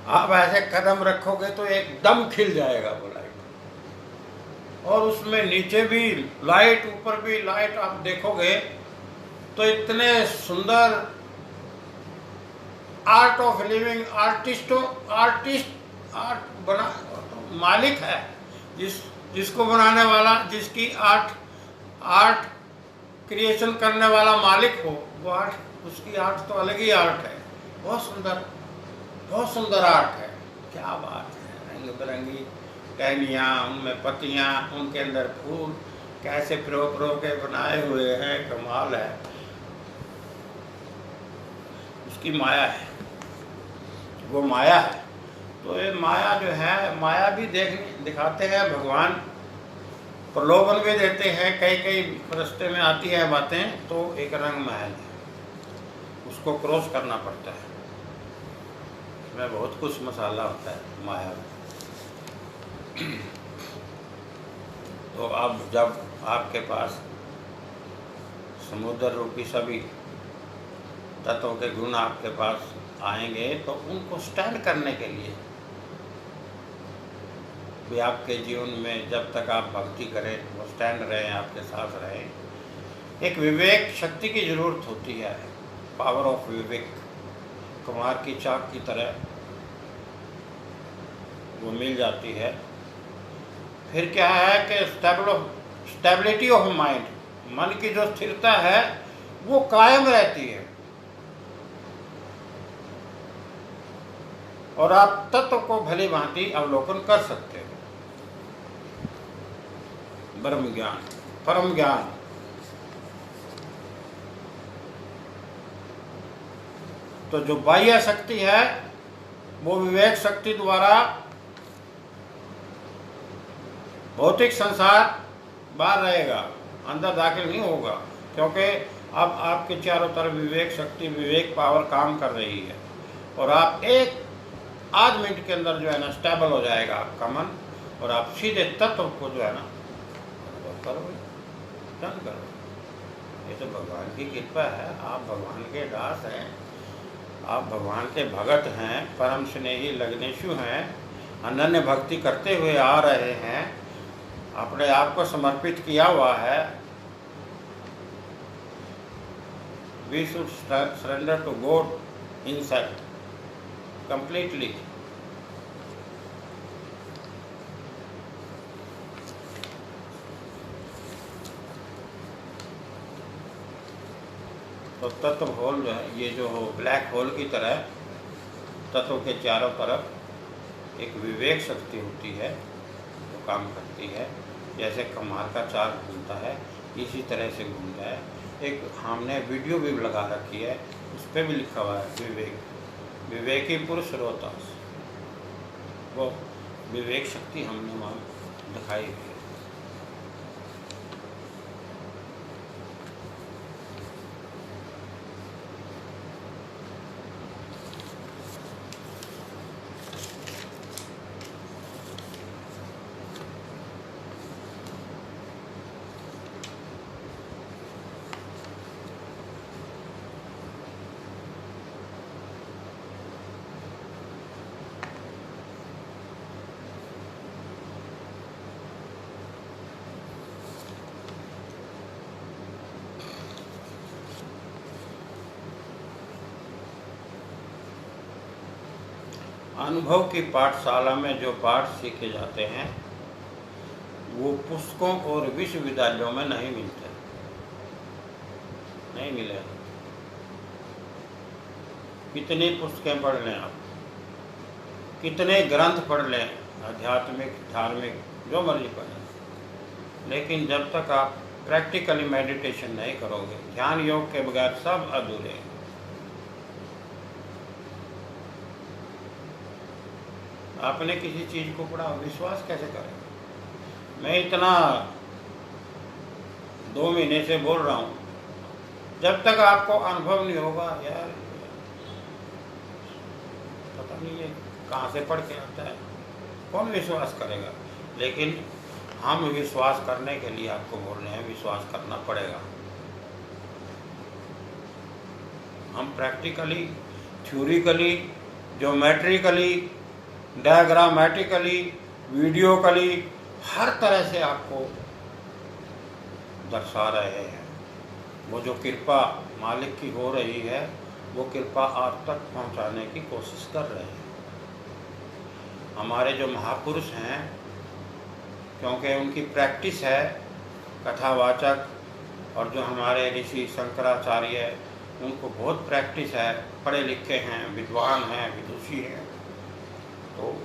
आप ऐसे कदम रखोगे तो एकदम खिल जाएगा वो लाइट, और उसमें नीचे भी लाइट, ऊपर भी लाइट। आप देखोगे तो इतने सुंदर art of living, artist art बना मालिक है, जिसको बनाने वाला, जिसकी आर्ट क्रिएशन करने वाला मालिक हो, वो आर्ट, उसकी आर्ट तो अलग ही आर्ट है। बहुत सुंदर आर्ट है। क्या बात है, रंग बिरंगी टहनियाँ, उनमें पत्तियाँ, उनके अंदर फूल कैसे प्रो के बनाए हुए हैं, कमाल है। उसकी माया है, वो माया है। तो ये माया जो है, माया भी दिखाते हैं भगवान, प्रलोभन भी देते हैं, कई रास्ते में आती है बातें। तो एक रंग महल है, उसको क्रॉस करना पड़ता है, इसमें बहुत कुछ मसाला होता है माया में। तो अब जब आपके पास समुद्र रूपी सभी तत्वों के गुण आपके पास आएंगे, तो उनको स्टैंड करने के लिए भी आपके जीवन में, जब तक आप भक्ति करें, वो स्टैंड रहें, आपके साथ रहें। एक विवेक शक्ति की जरूरत होती है, पावर ऑफ विवेक, कुम्हार की चाक की तरह वो मिल जाती है। फिर क्या है कि स्टेबिलिटी ऑफ माइंड, मन की जो स्थिरता है वो कायम रहती है, और आप तत्व को भली भांति अवलोकन कर सकते हो। ब्रह्म ज्ञान, परम ज्ञान। तो जो बाह्य शक्ति है वो विवेक शक्ति द्वारा भौतिक संसार बाहर रहेगा, अंदर दाखिल नहीं होगा, क्योंकि अब आपके चारों तरफ विवेक शक्ति, विवेक पावर काम कर रही है, और आप एक आध मिनट के अंदर जो है ना स्टेबल हो जाएगा आपका मन, और आप सीधे तत्व को जो है ना करोगे, डन करोगे। ये तो भगवान की कृपा है, आप भगवान के दास हैं, आप भगवान के भगत हैं, परम स्नेही लग्नेशु हैं, अनन्य भक्ति करते हुए आ रहे हैं, अपने आप को समर्पित किया हुआ है। We should surrender to God inside completely. तो तत्व होल जो है, ये जो हो ब्लैक होल की तरह तत्व के चारों तरफ एक विवेक शक्ति होती है, जो काम करती है। जैसे कमार का चाक घूमता है, इसी तरह से घूमता है। एक हमने वीडियो भी लगा रखी है, उस पर भी लिखा हुआ है विवेकी पुरुष रोहतास, वो विवेक शक्ति हमने वहाँ दिखाई हुई है। अनुभव की पाठशाला में जो पाठ सीखे जाते हैं वो पुस्तकों और विश्वविद्यालयों में नहीं मिलते, नहीं मिले। कितनी पुस्तकें पढ़ लें आप, कितने ग्रंथ पढ़ लें, आध्यात्मिक, धार्मिक, जो मर्जी पढ़ें, लेकिन जब तक आप प्रैक्टिकली मेडिटेशन नहीं करोगे, ध्यान योग के बगैर सब अधूरे हैं। आपने किसी चीज़ को पढ़ा, विश्वास कैसे करें? मैं इतना 2 महीने से बोल रहा हूँ, जब तक आपको अनुभव नहीं होगा, यार पता नहीं है कहाँ से पढ़ के आता है, कौन विश्वास करेगा? लेकिन हम विश्वास करने के लिए आपको बोल रहे हैं, विश्वास करना पड़ेगा। हम प्रैक्टिकली, थ्योरिकली, ज्योमेट्रिकली डायग्रामेटिकली, वीडियोकली, हर तरह से आपको दर्शा रहे हैं। वो जो कृपा मालिक की हो रही है, वो कृपा आप तक पहुंचाने की कोशिश कर रहे हैं। हमारे जो महापुरुष हैं, क्योंकि उनकी प्रैक्टिस है कथावाचक, और जो हमारे ऋषि शंकराचार्य, उनको बहुत प्रैक्टिस है, पढ़े लिखे हैं, विद्वान हैं, विदुषी हैं, तो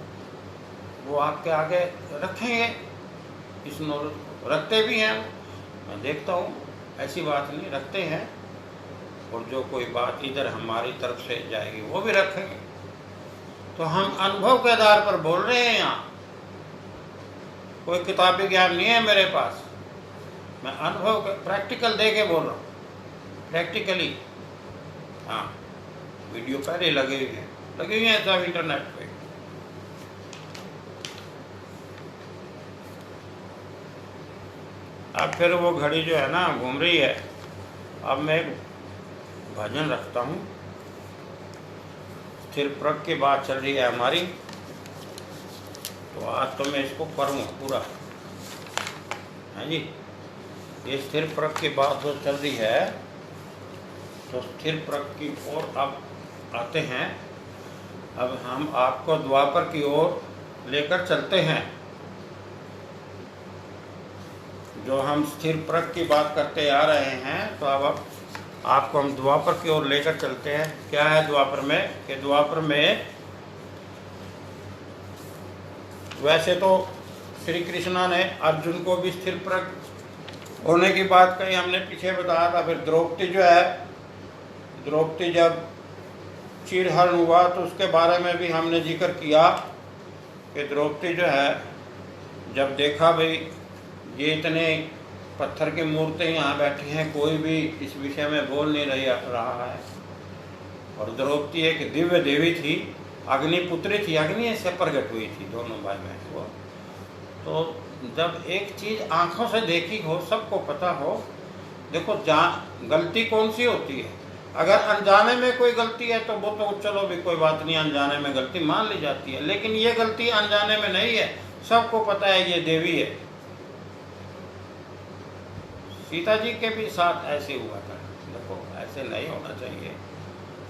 वो आपके आगे रखेंगे इस नॉलेज को। रखते भी हैं, मैं देखता हूँ, ऐसी बात नहीं, रखते हैं। और जो कोई बात इधर हमारी तरफ से जाएगी वो भी रखेंगे। तो हम अनुभव के आधार पर बोल रहे हैं। यहाँ कोई किताबी ज्ञान नहीं है मेरे पास, मैं अनुभव प्रैक्टिकल दे के बोल रहा हूँ, प्रैक्टिकली। हाँ, वीडियो पहले लगे हुई हैं सब इंटरनेट पे। अब फिर वो घड़ी जो है ना घूम रही है। अब मैं एक भजन रखता हूँ। स्थिर प्रज्ञ की बात चल रही है हमारी, तो आज तो मैं इसको करूँगा पूरा, है जी। ये स्थिर प्रज्ञ की बात जो चल रही है, तो स्थिर प्रज्ञ की ओर अब आते हैं। अब हम आपको द्वापर की ओर लेकर चलते हैं। जो हम स्थिर प्रज्ञ की बात करते आ रहे हैं, तो अब आपको हम द्वापर की ओर लेकर चलते हैं। क्या है द्वापर में? कि द्वापर में वैसे तो श्री कृष्णा ने अर्जुन को भी स्थिर प्रज्ञ होने की बात कही, हमने पीछे बताया था। फिर द्रौपदी जो है, द्रौपदी जब चीरहरण हुआ तो उसके बारे में भी हमने जिक्र किया कि द्रौपदी जो है, जब देखा भाई ये इतने पत्थर की मूर्तें यहाँ बैठी हैं, कोई भी इस विषय में बोल नहीं रहा है। और द्रौपदी एक दिव्य देवी थी, अग्निपुत्री थी, अग्नि से प्रकट हुई थी, दोनों भाई बहन को। तो जब एक चीज़ आंखों से देखी हो, सबको पता हो, देखो गलती कौन सी होती है? अगर अनजाने में कोई गलती है तो वो तो चलो भी कोई बात नहीं, अनजाने में गलती मान ली जाती है। लेकिन ये गलती अनजाने में नहीं है, सबको पता है ये देवी है। सीता जी के भी साथ ऐसे हुआ था। देखो ऐसे नहीं होना चाहिए।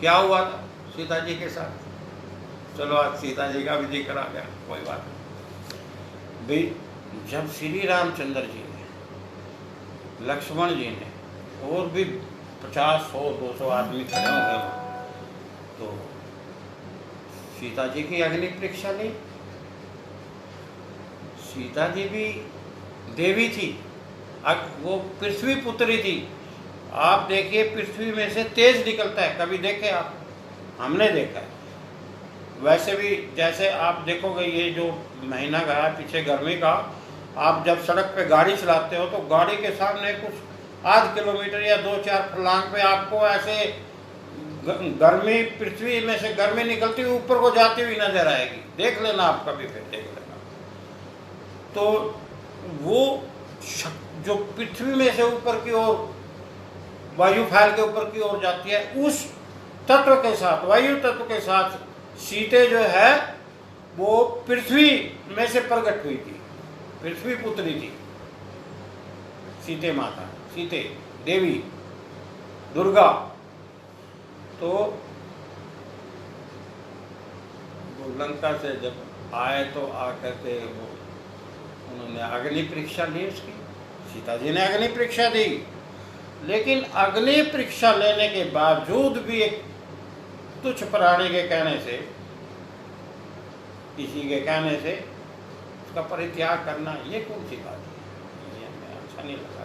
क्या हुआ था सीता जी के साथ? चलो आज सीता जी का भी जिक्र आ गया, कोई बात नहीं। भाई जब श्री रामचंद्र जी ने, लक्ष्मण जी ने, और भी 50, 100, 200 आदमी खड़े हो गए, तो सीता जी की अग्नि परीक्षा ली। सीता जी भी देवी थी, वो पृथ्वी पुत्री थी। आप देखिए पृथ्वी में से तेज निकलता है, कभी देखे आप? हमने देखा है। वैसे भी जैसे आप देखोगे, ये जो महीना गया पीछे गर्मी का, आप जब सड़क पे गाड़ी चलाते हो तो गाड़ी के सामने कुछ आध किलोमीटर या 2-4 फर्लांग पे आपको ऐसे गर्मी, पृथ्वी में से गर्मी निकलती हुई ऊपर को जाती हुई नजर आएगी। देख लेना आप कभी, फिर देख लेना। तो वो जो पृथ्वी में से ऊपर की ओर, वायु फैल के ऊपर की ओर जाती है, उस तत्व के साथ, वायु तत्व के साथ सीते जो है वो पृथ्वी में से प्रकट हुई थी, पृथ्वी पुत्री थी सीते माता, सीते देवी, दुर्गा। तो लंका से जब आए तो आकर के वो उन्होंने अग्नि परीक्षा ली उसकी, सीता जी ने अग्नि परीक्षा दी। लेकिन अग्नि परीक्षा लेने के बावजूद भी एक तुच्छ प्राणी के कहने से, किसी के कहने से उसका परित्याग करना, ये कौन सी बात है? ये हमें अच्छा नहीं लगा,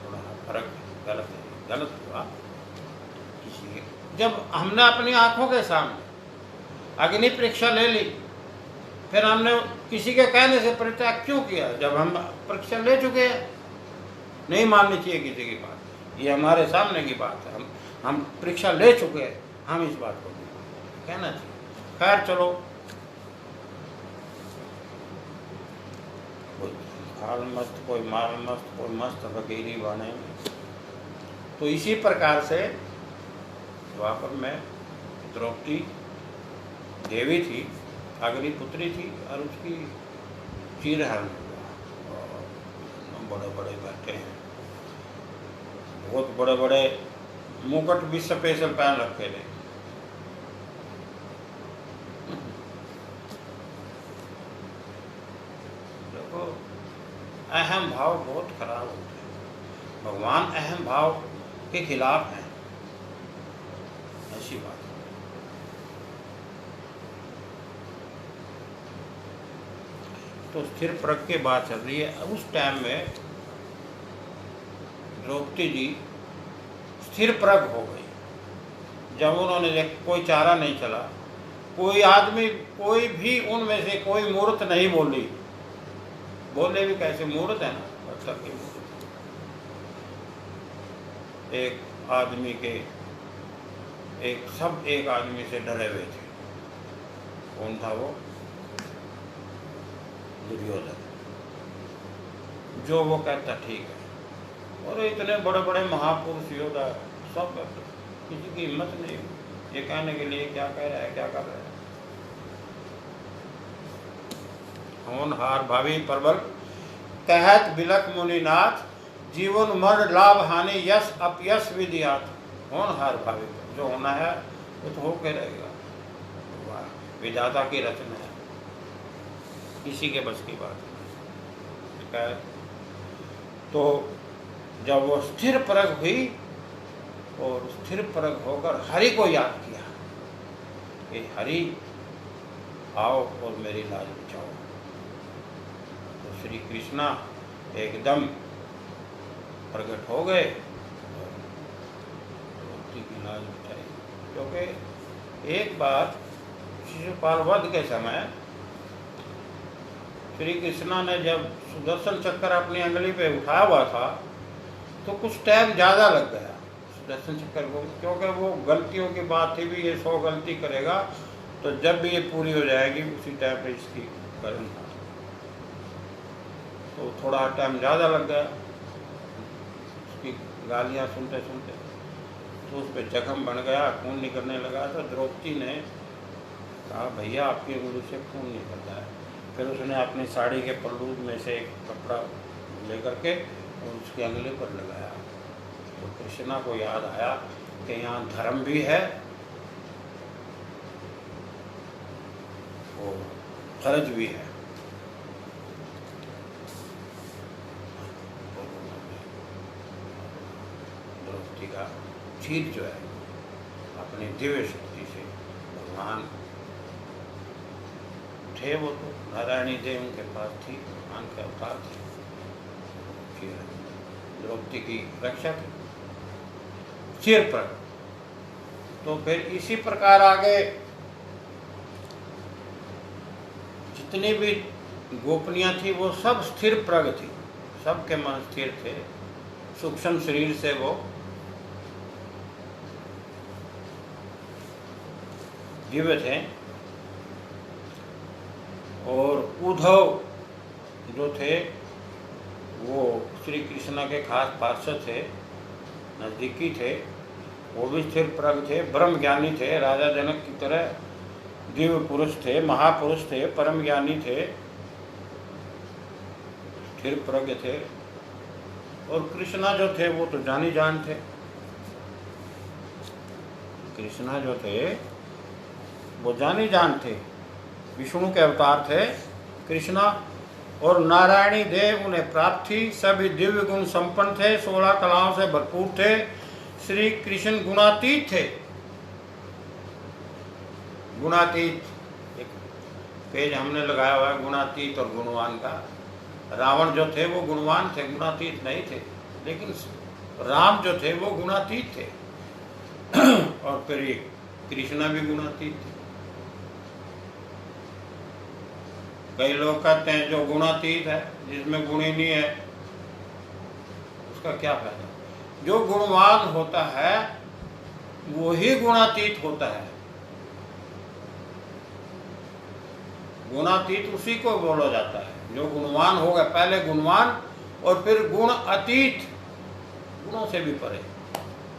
थोड़ा फर्क गलत है, गलत हुआ। किसी के जब हमने अपनी आंखों के सामने अग्नि परीक्षा ले ली, फिर हमने किसी के कहने से परित्याग क्यों किया? जब हम परीक्षा ले चुके हैं, नहीं माननी चाहिए किसी की बात। ये हमारे सामने की बात है, हम परीक्षा ले चुके हैं, हम इस बात को कहना चाहिए। खैर चलो, कोई हाल मस्त, कोई माल मस्त, कोई मस्त फकीरी बने। तो इसी प्रकार से द्वापर में द्रौपदी देवी थी, अग्नि पुत्री थी, और उसकी चीरहरण हुआ। और बड़े बड़े बैठे हैं, बहुत बड़े बड़े मुकुट भी स्पेशल पहन रखे थे। देखो, अहम भाव बहुत खराब होते हैं। भगवान अहम भाव के खिलाफ हैं, ऐसी बात है। तो स्थिर प्रज्ञ की बात चल रही है। उस टाइम में द्रौपदी जी स्थिर प्रज्ञ हो गई। जब उन्होंने देख कोई चारा नहीं चला, कोई आदमी, कोई भी उनमें से कोई मूर्त नहीं बोली। बोले भी कैसे, मूर्त है ना, मतलब की मूर्त। एक आदमी के सब एक आदमी से डरे हुए थे। कौन था वो? दुर्योधन। जो वो कहता ठीक है। और इतने बड़े बड़े महापुरुष योद्धा सब, किसी की हिम्मत नहीं ये कहने के लिए क्या कह रहा है, क्या कर रहा है। होनहार भावी प्रबल कहत बिलक मुनिनाथ, जीवन मरण लाभ हानि यश अपयश विधियात। होनहार भावी, जो होना है वो तो होके रहेगा। विधाता की रचना है, किसी के बस की बात है। तो जब वो स्थिर प्रज्ञ हुई और स्थिर प्रज्ञ होकर हरि को याद किया कि हरि आओ और मेरी लाज बचाओ, तो श्री कृष्णा एकदम प्रकट हो गए और द्रौपदी की लाज बचाई। क्योंकि एक बार शिशुपाल वध के समय श्री कृष्णा ने जब सुदर्शन चक्र अपनी अंगुली पे उठाया हुआ था, तो कुछ टाइम ज़्यादा लग गया सुदर्शन चक्र को, क्योंकि वो गलतियों की बात थी भी, ये 100 गलती करेगा तो जब भी ये पूरी हो जाएगी उसी टाइम पे इसकी करण था। तो थोड़ा टाइम ज़्यादा लग गया, उसकी गालियाँ सुनते सुनते, तो उस पर जख्म बन गया, खून निकलने लगा। तो द्रौपदी ने कहा भैया आपकी अंगुली से खून निकलता है। फिर उसने अपनी साड़ी के पल्लू में से एक कपड़ा लेकर के और उसकी अंगुली पर लगाया। तो कृष्णा को याद आया कि यहाँ धर्म भी है और फर्ज भी है। द्रौपदी का चीर जो है अपनी दिव्य शक्ति से भगवान थे, वो तो नारायणी देव उनके पास थी, भगवान के अवतार थे, द्रौपदी की रक्षा की सिर पर। तो फिर इसी प्रकार आगे जितनी भी गोपनियां थी वो सब स्थिर प्रज्ञ थी, सबके मन स्थिर थे, सूक्ष्म शरीर से वो दिव्य थे। और उद्धव जो थे वो श्री कृष्ण के खास पार्षद थे, नज़दीकी थे, वो भी स्थिर प्रज्ञ थे, ब्रह्म ज्ञानी थे, राजा जनक की तरह दिव्य पुरुष थे, महापुरुष थे, परम ज्ञानी थे, स्थिर प्रज्ञ थे। और कृष्णा जो थे वो तो जानी जान थे। कृष्णा जो थे वो जानी जान थे, विष्णु के अवतार थे कृष्णा। और नारायणी देव उन्हें प्राप्त थी, सभी दिव्य गुण संपन्न थे, 16 कलाओं से भरपूर थे। श्री कृष्ण गुणातीत थे। गुणातीत एक पेज हमने लगाया हुआ है, गुणातीत और गुणवान का। रावण जो थे वो गुणवान थे, गुणातीत नहीं थे, लेकिन राम जो थे वो गुणातीत थे। और फिर ये कृष्णा भी गुणातीत थे। कई लोग कहते हैं जो गुणातीत है, जिसमें गुण ही नहीं है, उसका क्या फायदा। जो गुणवान होता है वो ही गुणातीत होता है। गुणातीत उसी को बोला जाता है जो गुणवान होगा, पहले गुणवान और फिर गुण अतीत, गुणों से भी परे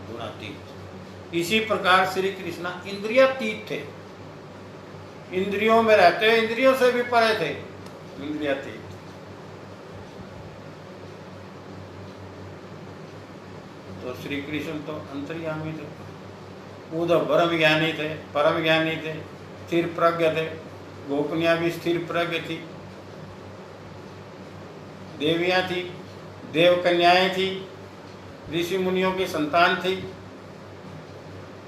गुणातीत। इसी प्रकार श्री कृष्ण इंद्रियातीत थे। इंद्रियों में रहते, इंद्रियों से भी परे थे, इंद्रियातीत। तो श्री कृष्ण तो अंतर्यामी थे, उद्धव ब्रह्म ज्ञानी थे, परम ज्ञानी थे, स्थिर प्रज्ञ थे। गोपनियां भी स्थिर प्रज्ञ थी, देवियां थी, देव कन्याएं थी, ऋषि मुनियों की संतान थी,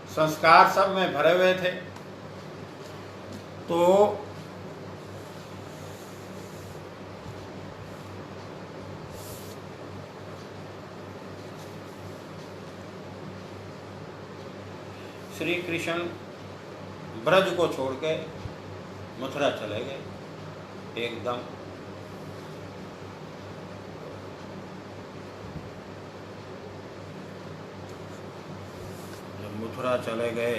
संस्कार सब में भरे हुए थे। तो श्री कृष्ण ब्रज को छोड़ के मथुरा चले गए एकदम। जब मथुरा चले गए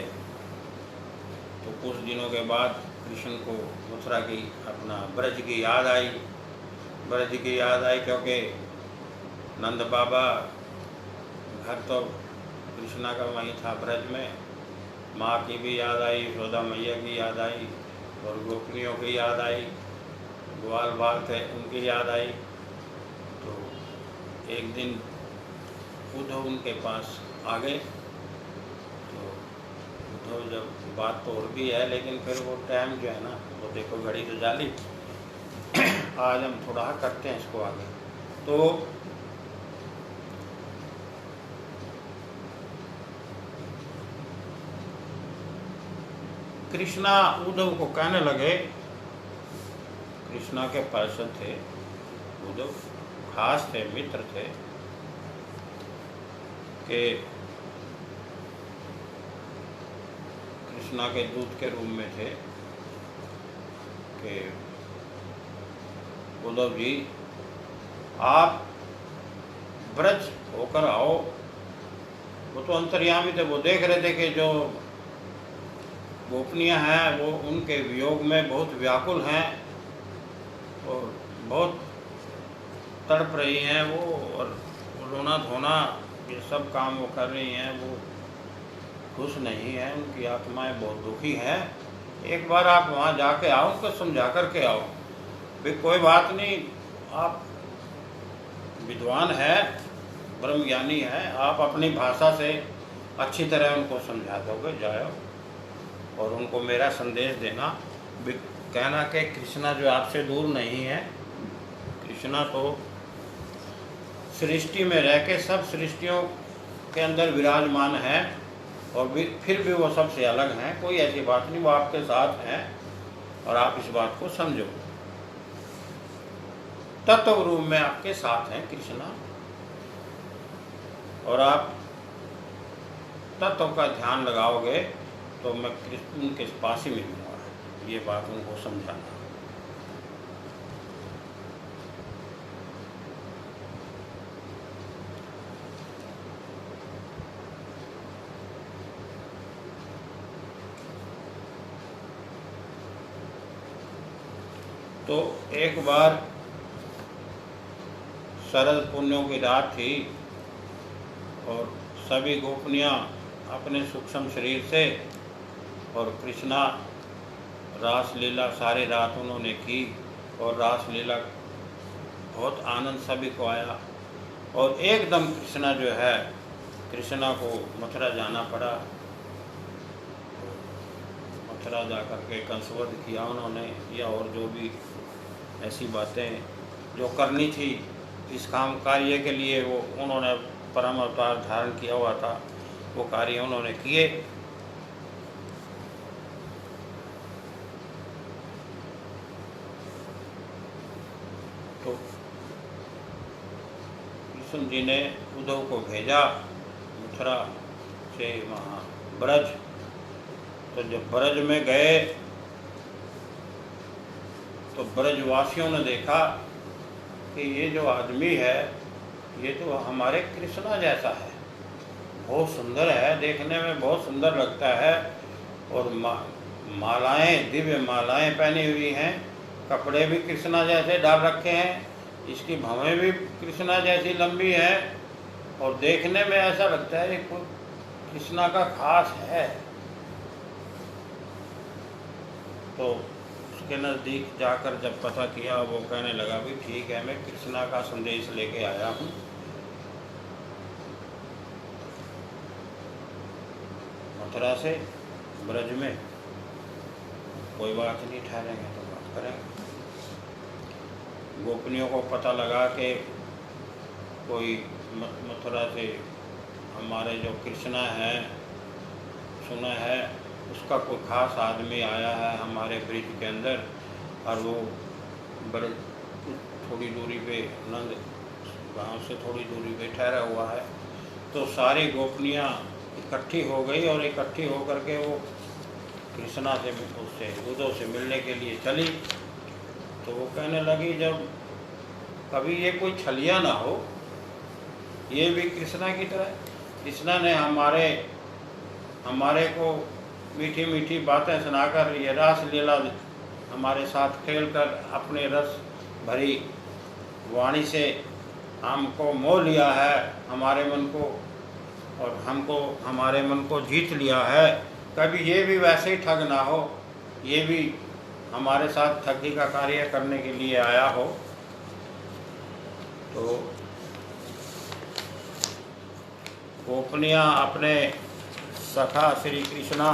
तो कुछ दिनों के बाद कृष्ण को मथुरा की, अपना ब्रज की याद आई। ब्रज की याद आई क्योंकि नंद बाबा घर तो कृष्णा का वहीं था ब्रज में। माँ की भी याद आई, यशोदा मैया की याद आई, और गोपनियों की याद आई, ग्वाल बाल थे उनकी याद आई। तो एक दिन उद्धव उनके पास आ गए। तो उद्धव जब, बात तो और भी है लेकिन फिर वो टाइम जो है ना, वो देखो घड़ी तो जाली आज हम थोड़ा करते हैं इसको आगे। तो कृष्णा उद्धव को कहने लगे, कृष्णा के पार्षद थे उद्धव, खास थे, मित्र थे, कि कृष्णा के दूत के रूप में थे कि उद्धव जी आप ब्रज होकर आओ। वो तो अंतर्यामी थे, वो देख रहे थे कि जो गोपनीय हैं वो उनके वियोग में बहुत व्याकुल हैं और बहुत तड़प रही हैं वो, और रोना धोना ये सब काम वो कर रही हैं, वो खुश नहीं है, उनकी आत्माएं बहुत दुखी हैं। एक बार आप वहाँ जाके आओ, उनको समझा करके आओ। भाई कोई बात नहीं, आप विद्वान हैं, ब्रह्मज्ञानी हैं, आप अपनी भाषा से अच्छी तरह उनको समझा दोगे, जाओ और उनको मेरा संदेश देना, कहना कि कृष्णा जो आपसे दूर नहीं है, कृष्णा तो सृष्टि में रह के सब सृष्टियों के अंदर विराजमान है, और फिर भी वो सबसे अलग हैं, कोई ऐसी बात नहीं, वो आपके साथ हैं और आप इस बात को समझो। तत्व रूप में आपके साथ हैं कृष्णा, और आप तत्व का ध्यान लगाओगे तो मैं कृष्ण के पास ही मिलूँगा, ये बात उनको समझाना। तो एक बार शरद पुण्यों की रात थी और सभी गोपनियाँ अपने सूक्ष्म शरीर से, और कृष्णा रास लीला सारी रात उन्होंने की, और रास लीला बहुत आनंद सभी को आया। और एकदम कृष्णा जो है, कृष्णा को मथुरा जाना पड़ा। मथुरा जाकर के कंसवध किया उन्होंने, या और जो भी ऐसी बातें जो करनी थी इस काम कार्य के लिए, वो उन्होंने परम अवतार धारण किया हुआ था, वो कार्य उन्होंने किए। तो कृष्ण जी ने उद्धव को भेजा मथुरा से वहाँ ब्रज। तो जब ब्रज में गए तो ब्रजवासियों ने देखा कि ये जो आदमी है ये तो हमारे कृष्णा जैसा है, बहुत सुंदर है, देखने में बहुत सुंदर लगता है, और मालाएं, दिव्य मालाएं पहनी हुई हैं, कपड़े भी कृष्णा जैसे डाल रखे हैं, इसकी भवें भी कृष्णा जैसी लंबी हैं, और देखने में ऐसा लगता है कि कृष्णा का खास है। तो उसके नज़दीक जाकर जब पता किया, वो कहने लगा भी ठीक है, मैं कृष्णा का संदेश लेके आया हूँ, मथुरा से ब्रज में कोई बात नहीं, ठहरेंगे तो बात करेंगे। गोपनियों को पता लगा कि कोई मथुरा से हमारे जो कृष्णा है, सुना है उसका कोई खास आदमी आया है हमारे ब्रिज के अंदर, और वो बड़े थोड़ी दूरी पे, नंद गांव से थोड़ी दूरी पे ठहरा हुआ है। तो सारी गोपनियाँ इकट्ठी हो गई और इकट्ठी होकर के वो कृष्णा से, उससे उद्धव से मिलने के लिए चली। तो वो कहने लगी, जब कभी ये कोई छलिया ना हो, ये भी कृष्णा की तरह, कृष्णा ने हमारे को मीठी मीठी बातें सुनाकर, ये रास लीला हमारे साथ खेलकर अपने रस भरी वाणी से हमको मोह लिया है, हमारे मन को, और हमको हमारे मन को जीत लिया है। कभी ये भी वैसे ही ठग ना हो, ये भी हमारे साथ ठगी का कार्य करने के लिए आया हो। तो गोपनियाँ अपने सखा श्री कृष्णा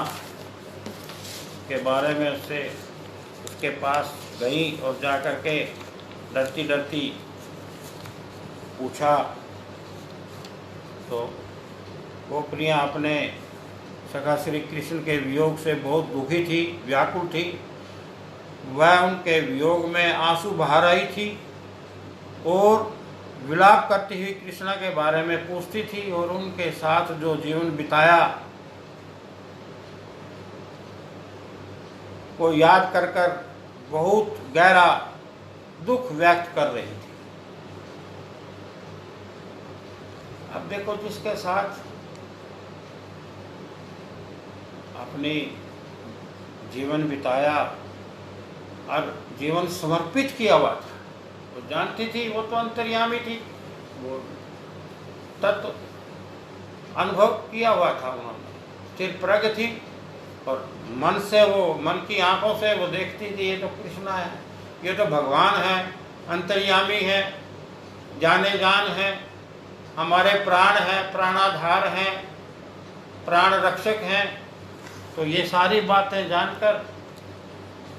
के बारे में उसके पास गई और जाकर के डरती डरती पूछा। तो गोपनियाँ अपने सखा श्री कृष्ण के वियोग से बहुत दुखी थी, व्याकुल थी। वह उनके वियोग में आंसू बहा रही थी और विलाप करती हुई कृष्णा के बारे में पूछती थी, और उनके साथ जो जीवन बिताया को याद कर कर बहुत गहरा दुख व्यक्त कर रही थी। अब देखो, जिसके साथ अपनी जीवन बिताया और जीवन समर्पित किया हुआ था, वो जानती थी, वो तो अंतर्यामी थी, वो तत्व अनुभव किया हुआ था उन्होंने, स्थिर प्रज्ञ थी, और मन से वो, मन की आंखों से वो देखती थी, ये तो कृष्णा है, ये तो भगवान है, अंतर्यामी है, जाने जान है, हमारे प्राण हैं, प्राणाधार हैं, प्राण रक्षक हैं। तो ये सारी बातें जानकर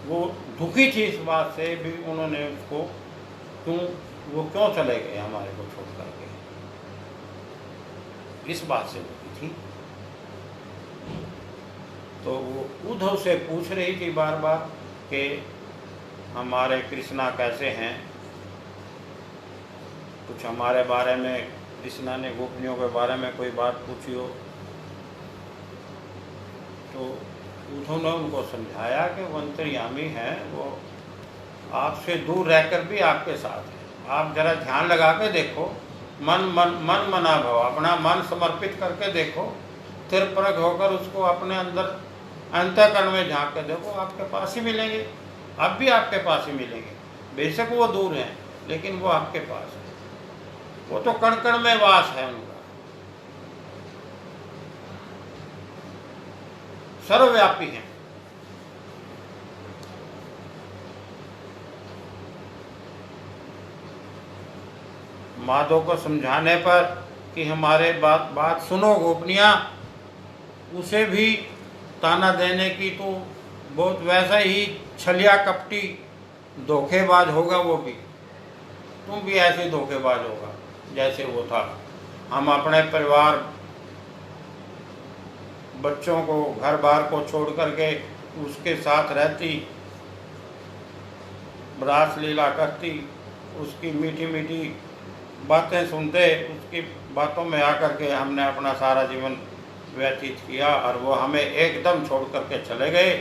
वो दुखी थी। इस बात से भी उन्होंने उसको वो क्यों चले गए हमारे को छोड़ करके, इस बात से दुखी थी। तो वो उद्धव से पूछ रही थी बार बार कि हमारे कृष्णा कैसे हैं, कुछ हमारे बारे में, कृष्णा ने गोपनियों के बारे में कोई बात पूछी हो। तो उद्धव ने उनको समझाया कि वो अंतर्यामी है, वो आपसे दूर रहकर भी आपके साथ है। आप जरा ध्यान लगा के देखो, मन मना भाव, अपना मन समर्पित करके देखो, स्थिर प्रज्ञ होकर उसको अपने अंदर अंतःकरण में झांक के देखो, आपके पास ही मिलेंगे। अब भी आपके पास ही मिलेंगे, बेशक वो दूर हैं, लेकिन वो आपके पास है। वो तो कण कण में वास है उनका, सर्वव्यापी है। माधव को समझाने पर कि हमारे बात सुनो गोपनिया, उसे भी ताना देने की तो बहुत वैसा ही छलिया कपटी धोखेबाज होगा, वो भी, तुम भी ऐसे धोखेबाज होगा जैसे वो था। हम अपने परिवार, बच्चों को, घर बार को छोड़ करके उसके साथ रहती, रास लीला करती, उसकी मीठी मीठी बातें सुनते, उसकी बातों में आकर के हमने अपना सारा जीवन व्यतीत किया, और वो हमें एकदम छोड़ करके चले गए।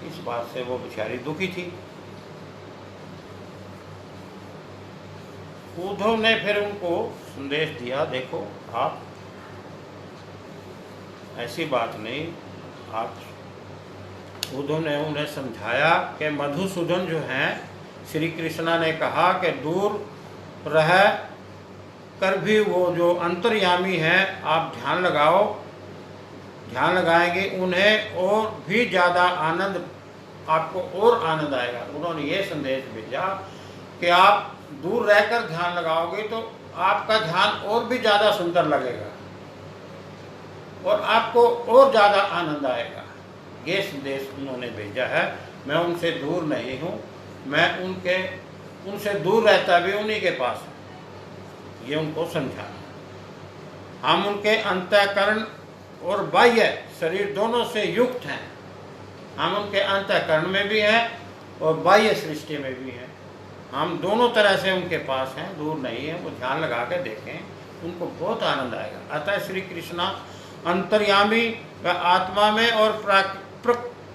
इस बात से वो बेचारी दुखी थी। उद्धव ने फिर उनको संदेश दिया, देखो आप, ऐसी बात नहीं, आप, उद्धव ने उन्हें समझाया कि मधुसूदन जो हैं, श्री कृष्णा ने कहा कि दूर रह कर भी वो जो अंतर्यामी हैं, आप ध्यान लगाओ, ध्यान लगाएंगे, उन्हें और भी ज़्यादा आनंद आपको और आनंद आएगा। उन्होंने ये संदेश भेजा कि आप दूर रहकर ध्यान लगाओगे तो आपका ध्यान और भी ज़्यादा सुंदर लगेगा और आपको और ज़्यादा आनंद आएगा। ये संदेश उन्होंने भेजा है। मैं उनसे दूर नहीं हूँ, मैं उनसे दूर रहता भी उन्हीं के पास हूँ, ये उनको समझाना। हम उनके अंतःकरण और बाह्य शरीर दोनों से युक्त हैं। हम उनके अंतःकरण में भी हैं और बाह्य सृष्टि में भी हैं। हम दोनों तरह से उनके पास हैं, दूर नहीं है। वो ध्यान लगा के देखें, उनको बहुत आनंद आएगा। अतः श्री कृष्णा अंतर्यामी व आत्मा में और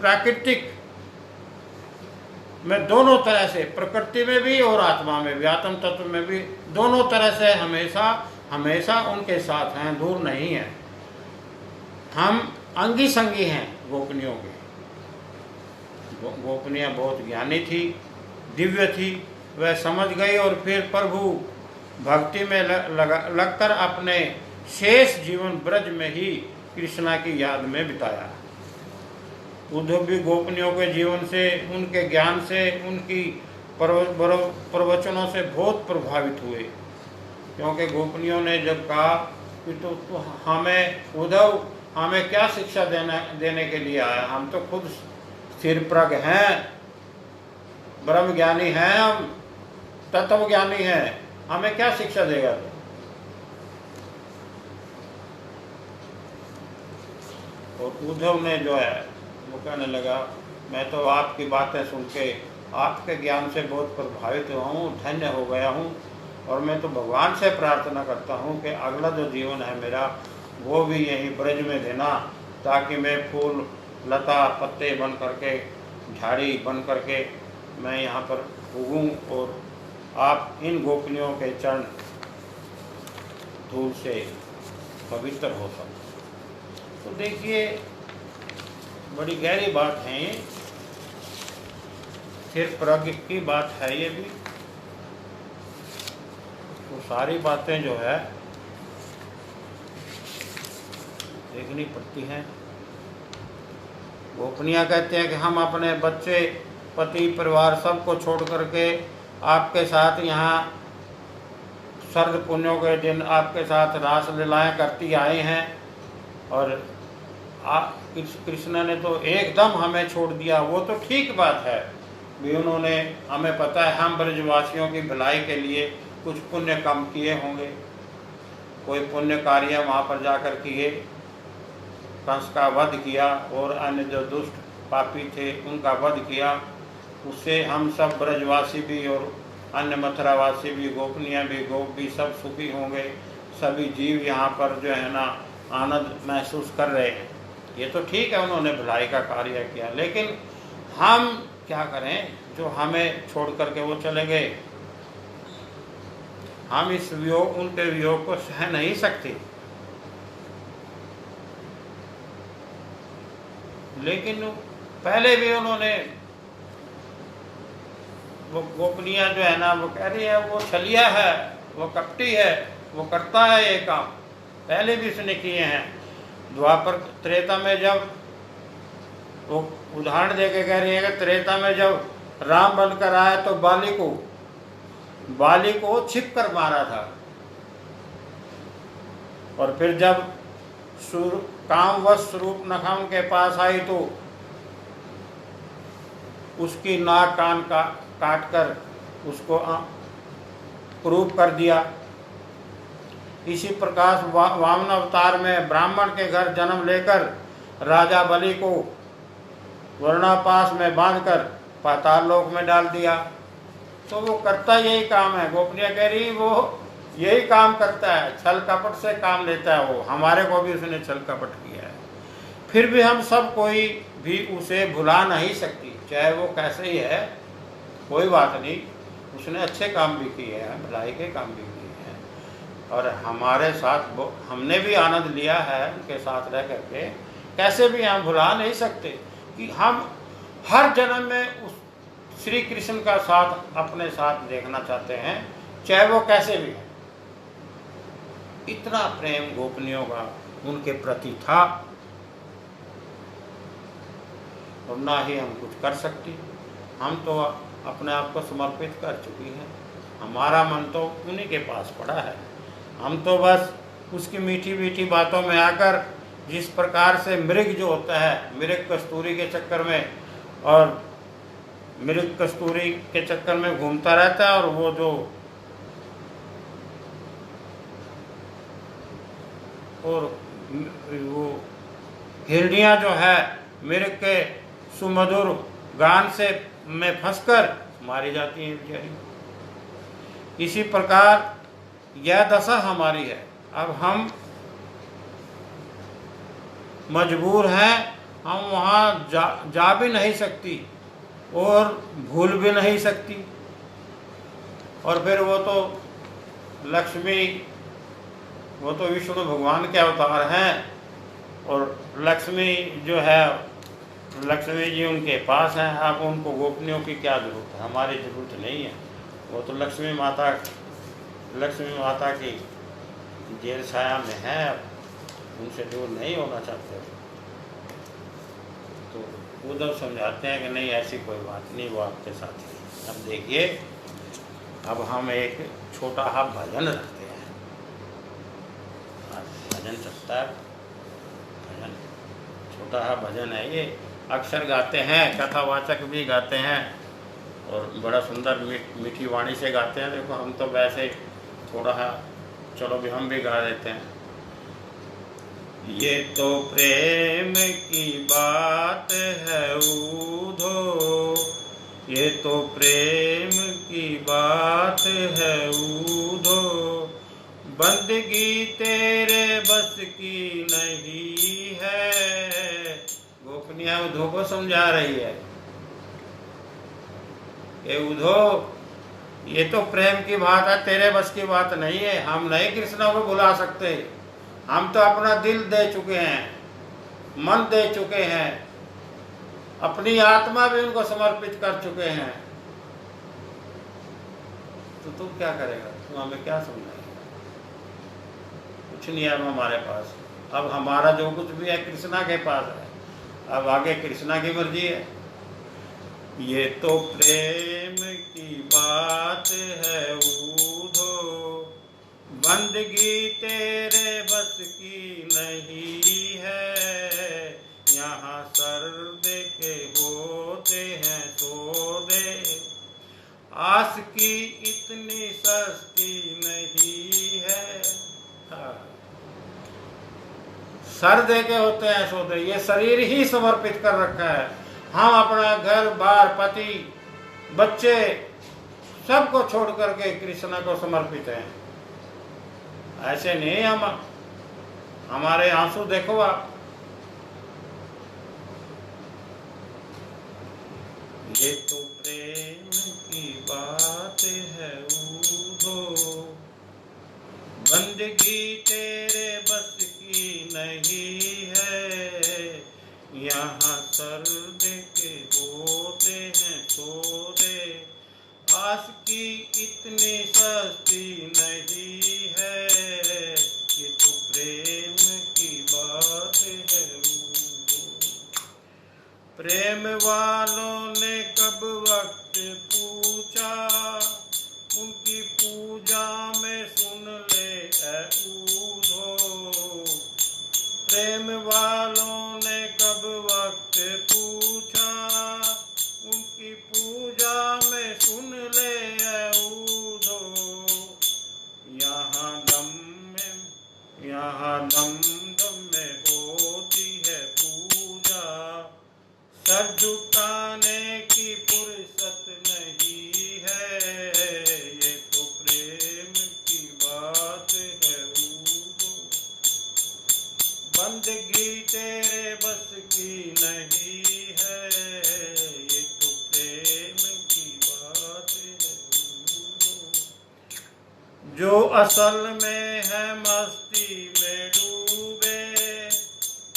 प्राकृतिक में दोनों तरह से, प्रकृति में भी और आत्मा में भी, आत्म तत्व में भी, दोनों तरह से हमेशा हमेशा उनके साथ हैं, दूर नहीं है। हम अंगी संगी हैं गोपनियों के। गोपनियाँ बहुत ज्ञानी थी, दिव्य थी। वह समझ गई और फिर प्रभु भक्ति में लगकर अपने शेष जीवन ब्रज में ही कृष्णा की याद में बिताया। उद्धव भी गोपनियों के जीवन से, उनके ज्ञान से, उनकी प्रवचनों से बहुत प्रभावित हुए, क्योंकि गोपनियों ने जब कहा कि तो हमें उद्धव, हमें क्या शिक्षा देने के लिए आया, हम तो खुद स्थिर प्रज्ञ हैं, ब्रह्म ज्ञानी हैं, हम तत्व ज्ञानी हैं, हमें क्या शिक्षा देगा तो? और उद्धव ने जो है वो कहने लगा, मैं तो आपकी बातें सुन के आपके ज्ञान से बहुत प्रभावित हुआ हूँ, धन्य हो गया हूँ, और मैं तो भगवान से प्रार्थना करता हूँ कि अगला जो जीवन है मेरा वो भी यही ब्रज में देना, ताकि मैं फूल लता पत्ते बन करके, झाड़ी बन करके मैं यहाँ पर उगूँ और आप इन गोपनियों के चरण धूल से पवित्र हो सकते। तो देखिए बड़ी गहरी बात है ये, सिर्फ प्रज्ञ की बात है ये भी। तो सारी बातें जो है देखनी पड़ती हैं। गोपनियाँ कहते हैं कि हम अपने बच्चे, पति, परिवार सबको छोड़ करके आपके साथ यहाँ सर्द पुण्यों के दिन आपके साथ रास लीलाएँ करती आए हैं, और कृष्ण ने तो एकदम हमें छोड़ दिया। वो तो ठीक बात है भी, उन्होंने, हमें पता है हम ब्रजवासियों की भलाई के लिए कुछ पुण्य काम किए होंगे, कोई पुण्य कार्य वहाँ पर जाकर किए, कंस का वध किया और अन्य जो दुष्ट पापी थे उनका वध किया, उससे हम सब ब्रजवासी भी और अन्य मथुरावासी भी, गोपनियाँ भी, गोप भी सब सुखी होंगे। सभी जीव यहाँ पर जो है ना आनंद महसूस कर रहे हैं। ये तो ठीक है, उन्होंने भलाई का कार्य किया, लेकिन हम क्या करें जो हमें छोड़ करके वो चले गए? हम इस वियोग, उनके वियोग को सह नहीं सकते। लेकिन पहले भी उन्होंने, वो गोपनियाँ जो है ना वो कह रही है वो छलिया है, वो कपटी है, वो करता है ये काम, पहले भी उसने किए हैं। द्वापर त्रेता में जब वो उदाहरण दे के कह रही है कि त्रेता में जब राम बनकर आया तो बाली को छिप कर मारा था, और फिर जब कामवश स्वरूप नखा के पास आई तो उसकी नाक कान का काट कर उसको कुरूप कर दिया। इसी प्रकार वामन अवतार में ब्राह्मण के घर जन्म लेकर राजा बलि को वर्णापास में बांधकर पाताल लोक में डाल दिया। तो वो करता यही काम है। गोपनिया कह रही वो यही काम करता है, छल कपट से काम लेता है। वो हमारे को भी उसने छल कपट किया है, फिर भी हम सब कोई भी उसे भुला नहीं सकती, चाहे वो कैसे ही है, कोई बात नहीं। उसने अच्छे काम भी किए हैं, भलाई के काम भी किए हैं, और हमारे साथ हमने भी आनंद लिया है उनके साथ रह करके। कैसे भी हम भुला नहीं सकते कि हम हर जन्म में उस श्री कृष्ण का साथ अपने साथ देखना चाहते हैं, चाहे वो कैसे भी है। इतना प्रेम गोपनियों का उनके प्रति था। और ना ही हम कुछ कर सकती। हम तो अपने आप को समर्पित कर चुकी हैं। हमारा मन तो उन्हीं के पास पड़ा है। हम तो बस उसकी मीठी मीठी बातों में आकर, जिस प्रकार से मृग जो होता है, मृग कस्तूरी के चक्कर में और मृग कस्तूरी के चक्कर में घूमता रहता है, और वो हिरनियाँ जो है मृग के सुमधुर गान से में फंसकर मारी जाती हैं बेचारी। इसी प्रकार यह दशा हमारी है। अब हम मजबूर हैं, हम वहाँ जा भी नहीं सकती और भूल भी नहीं सकती। और फिर वो तो विष्णु भगवान के अवतार हैं, और लक्ष्मी जो है, लक्ष्मी जी उनके पास हैं। आप उनको गोपनीयों की क्या जरूरत है? हमारी जरूरत नहीं है। वो तो लक्ष्मी माता की जेल छाया में है, उनसे दूर नहीं होना चाहते। तो उद्धव समझाते हैं कि नहीं, ऐसी कोई बात नहीं, वो आपके साथ ही। अब देखिए, अब हम एक छोटा सा भजन रखते हैं। भजन चलता है, भजन छोटा सा भजन है। ये अक्सर गाते हैं, कथावाचक भी गाते हैं और बड़ा सुंदर मीठी वाणी से गाते हैं। देखो, हम तो वैसे थोड़ा सा, चलो भी हम भी गा देते हैं। ये तो प्रेम की बात है ऊधो, ये तो प्रेम की बात है ऊधो, बंदगी तेरे बस की नहीं है। गोपनिया उधो को समझा रही है, ये उधो, ये तो प्रेम की बात है, तेरे बस की बात नहीं है। हम नहीं कृष्णा को बुला सकते। हम तो अपना दिल दे चुके हैं, मन दे चुके हैं, अपनी आत्मा भी उनको समर्पित कर चुके हैं। तो तू क्या करेगा? तू हमें क्या समझाएगा? कुछ नहीं है अब हमारे पास। अब हमारा जो कुछ भी है कृष्णा के पास है। अब आगे कृष्णा की मर्जी है। ये तो प्रेम की बात है ऊधो, बंदगी तेरे बस की नहीं है। यहाँ सर्द के होते हैं सौदे, आस की इतनी सस्ती नहीं है। सर दे के होते हैं सौदे, ये शरीर ही समर्पित कर रखा है। हम अपना घर बार, पति, बच्चे सबको छोड़ करके कृष्ण को समर्पित हैं। ऐसे नहीं हम, हमारे आंसू देखो आप। ये तो प्रेम की बात है ऊधो, बंदगी तेरे बस की नहीं है। यहाँ सर्द के होते हैं सौदे, आस की इतनी सस्ती नहीं है। ये तो प्रेम की बात है ऊधो। प्रेम वालों ने कब वक्त पूछा, उनकी पूजा में सुन ले ऐ ऊधो। प्रेम वालों ने कब वक्त पूछा, उनकी पूजा में सुन ले ऐ ऊधो। यहाँ दम दम में होती है पूजा, सर झुकाने की फुर्सत नहीं है। ये तो प्रेम की बात है ऊधो, बंदगी तेरे बस की नहीं है। ये तो प्रेम की बात है ऊधो। जो असल में है मस्ती में डूबे,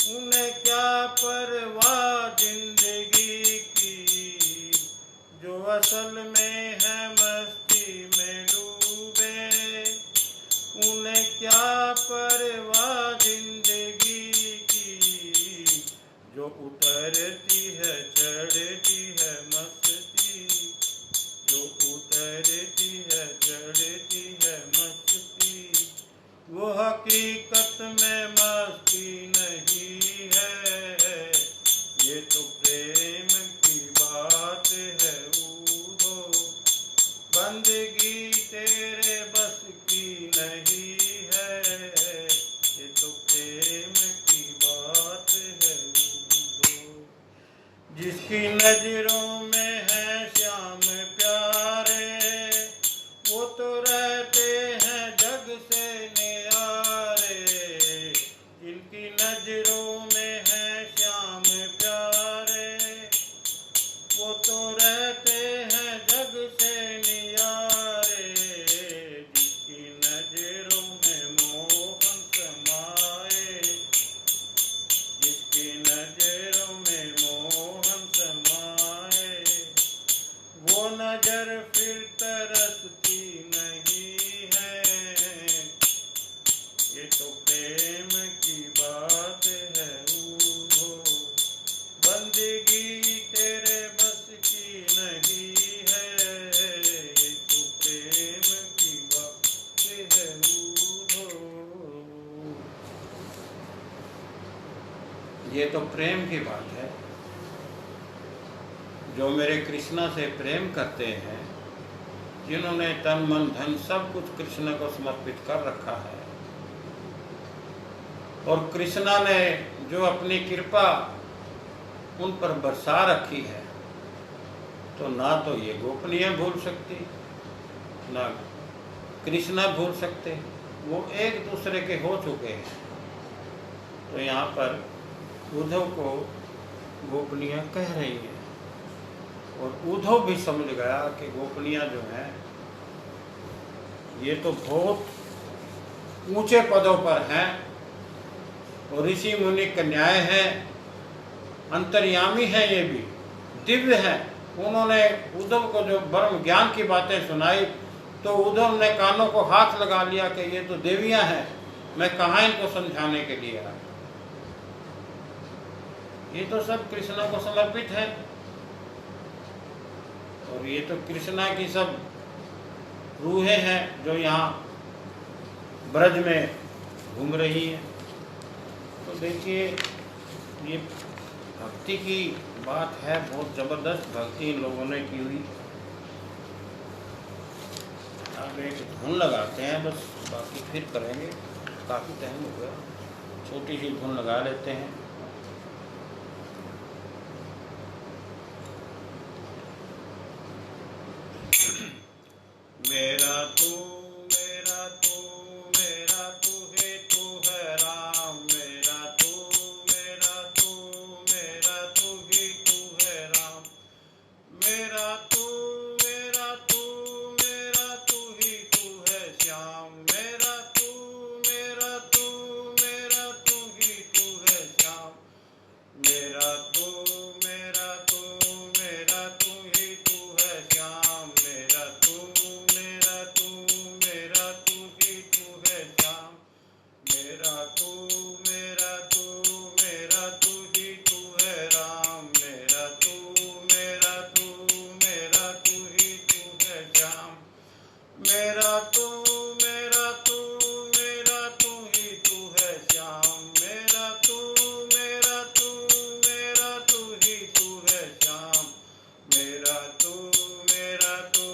उन्हें क्या परवाह जिंदगी की। जो असल में है मस्ती में डूबे, उन्हें क्या परवाह जिंदगी की। जो उतरती है चढ़ती है मस्ती, जो उतरती है चढ़ती है मस्ती, वो हकीकत में मस्ती नहीं है, ये तो प्रेम की बात है ऊधो, बंदगी तेरे बस की नहीं है, ये तो प्रेम की बात है ऊधो। जिसकी नजरों में है श्याम प्यारे, वो तो रहते हैं जग से न्यारे, जिनकी नजरों में है श्याम प्यारे, वो तो रहते हैं जग से न्यारे, जिसकी नजरों में मोहन समाए, जिसकी नजरों में मोहन समाए, वो नजर फिर तरसती नहीं है, ये तो प्रेम की बात है ऊधो, बंदगी तेरे बस की नहीं है, ये तो प्रेम की बात है ऊधो। ये तो प्रेम की बात है। जो मेरे कृष्णा से प्रेम करते हैं, जिन्होंने तन मन धन सब कुछ कृष्ण को समर्पित कर रखा है, और कृष्णा ने जो अपनी कृपा उन पर बरसा रखी है, तो ना तो ये गोपनीय भूल सकती, ना कृष्णा भूल सकते, वो एक दूसरे के हो चुके हैं। तो यहाँ पर उद्धव को गोपनीय कह रही है, और उद्धव भी समझ गया कि गोपनीय जो है ये तो बहुत ऊंचे पदों पर हैं, और ऋषि मुनि कन्याएं हैं, अंतर्यामी है, ये भी दिव्य है। उन्होंने उद्धव को जो ब्रह्म ज्ञान की बातें सुनाई, तो उद्धव ने कानों को हाथ लगा लिया कि ये तो देवियां हैं, मैं कहाँ इनको समझाने के लिए आया, ये तो सब कृष्णा को समर्पित है, और ये तो कृष्णा की सब रूहें हैं जो यहाँ ब्रज में घूम रही हैं। तो देखिए, ये भक्ति की बात है, बहुत जबरदस्त भक्ति इन लोगों ने की हुई। अब एक धुन लगाते हैं बस, बाकी फिर करेंगे, काफ़ी टाइम हो गया, छोटी सी धुन लगा लेते हैं। मेरा तू मेरा तू मेरा तू है, तू है राम, मेरा तू मेरा तू मेरा तू ही तू है राम, मेरा तू मेरा तू मेरा तू ही तू है श्याम, मेरा तू मेरा तू मेरा तू ही तू है श्याम, मेरा तू मेरा तू मेरा तू ही तू है श्याम, मेरा तू मेरा तू मेरा तू ही तू है श्याम, मेरा तू मेरा तू मेरा तू ही तू है राम, मेरा तू मेरा तू मेरा तू ही तू है श्याम, मेरा तू मेरा तू मेरा तू ही तू है श्याम, मेरा तू मेरा तू मेरा तू ही तू है श्याम, मेरा तू मेरा तू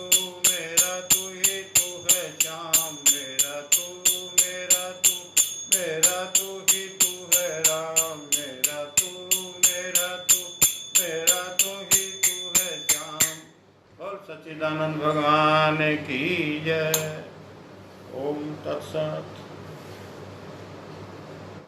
मेरा तू ही तू है श्याम, मेरा तू मेरा तू मेरा तू ही तू है राम, मेरा तू मेरा तू मेरा तू ही तू है श्याम। और सच्चिदानंद भगवान की जय। ओम तत्सत।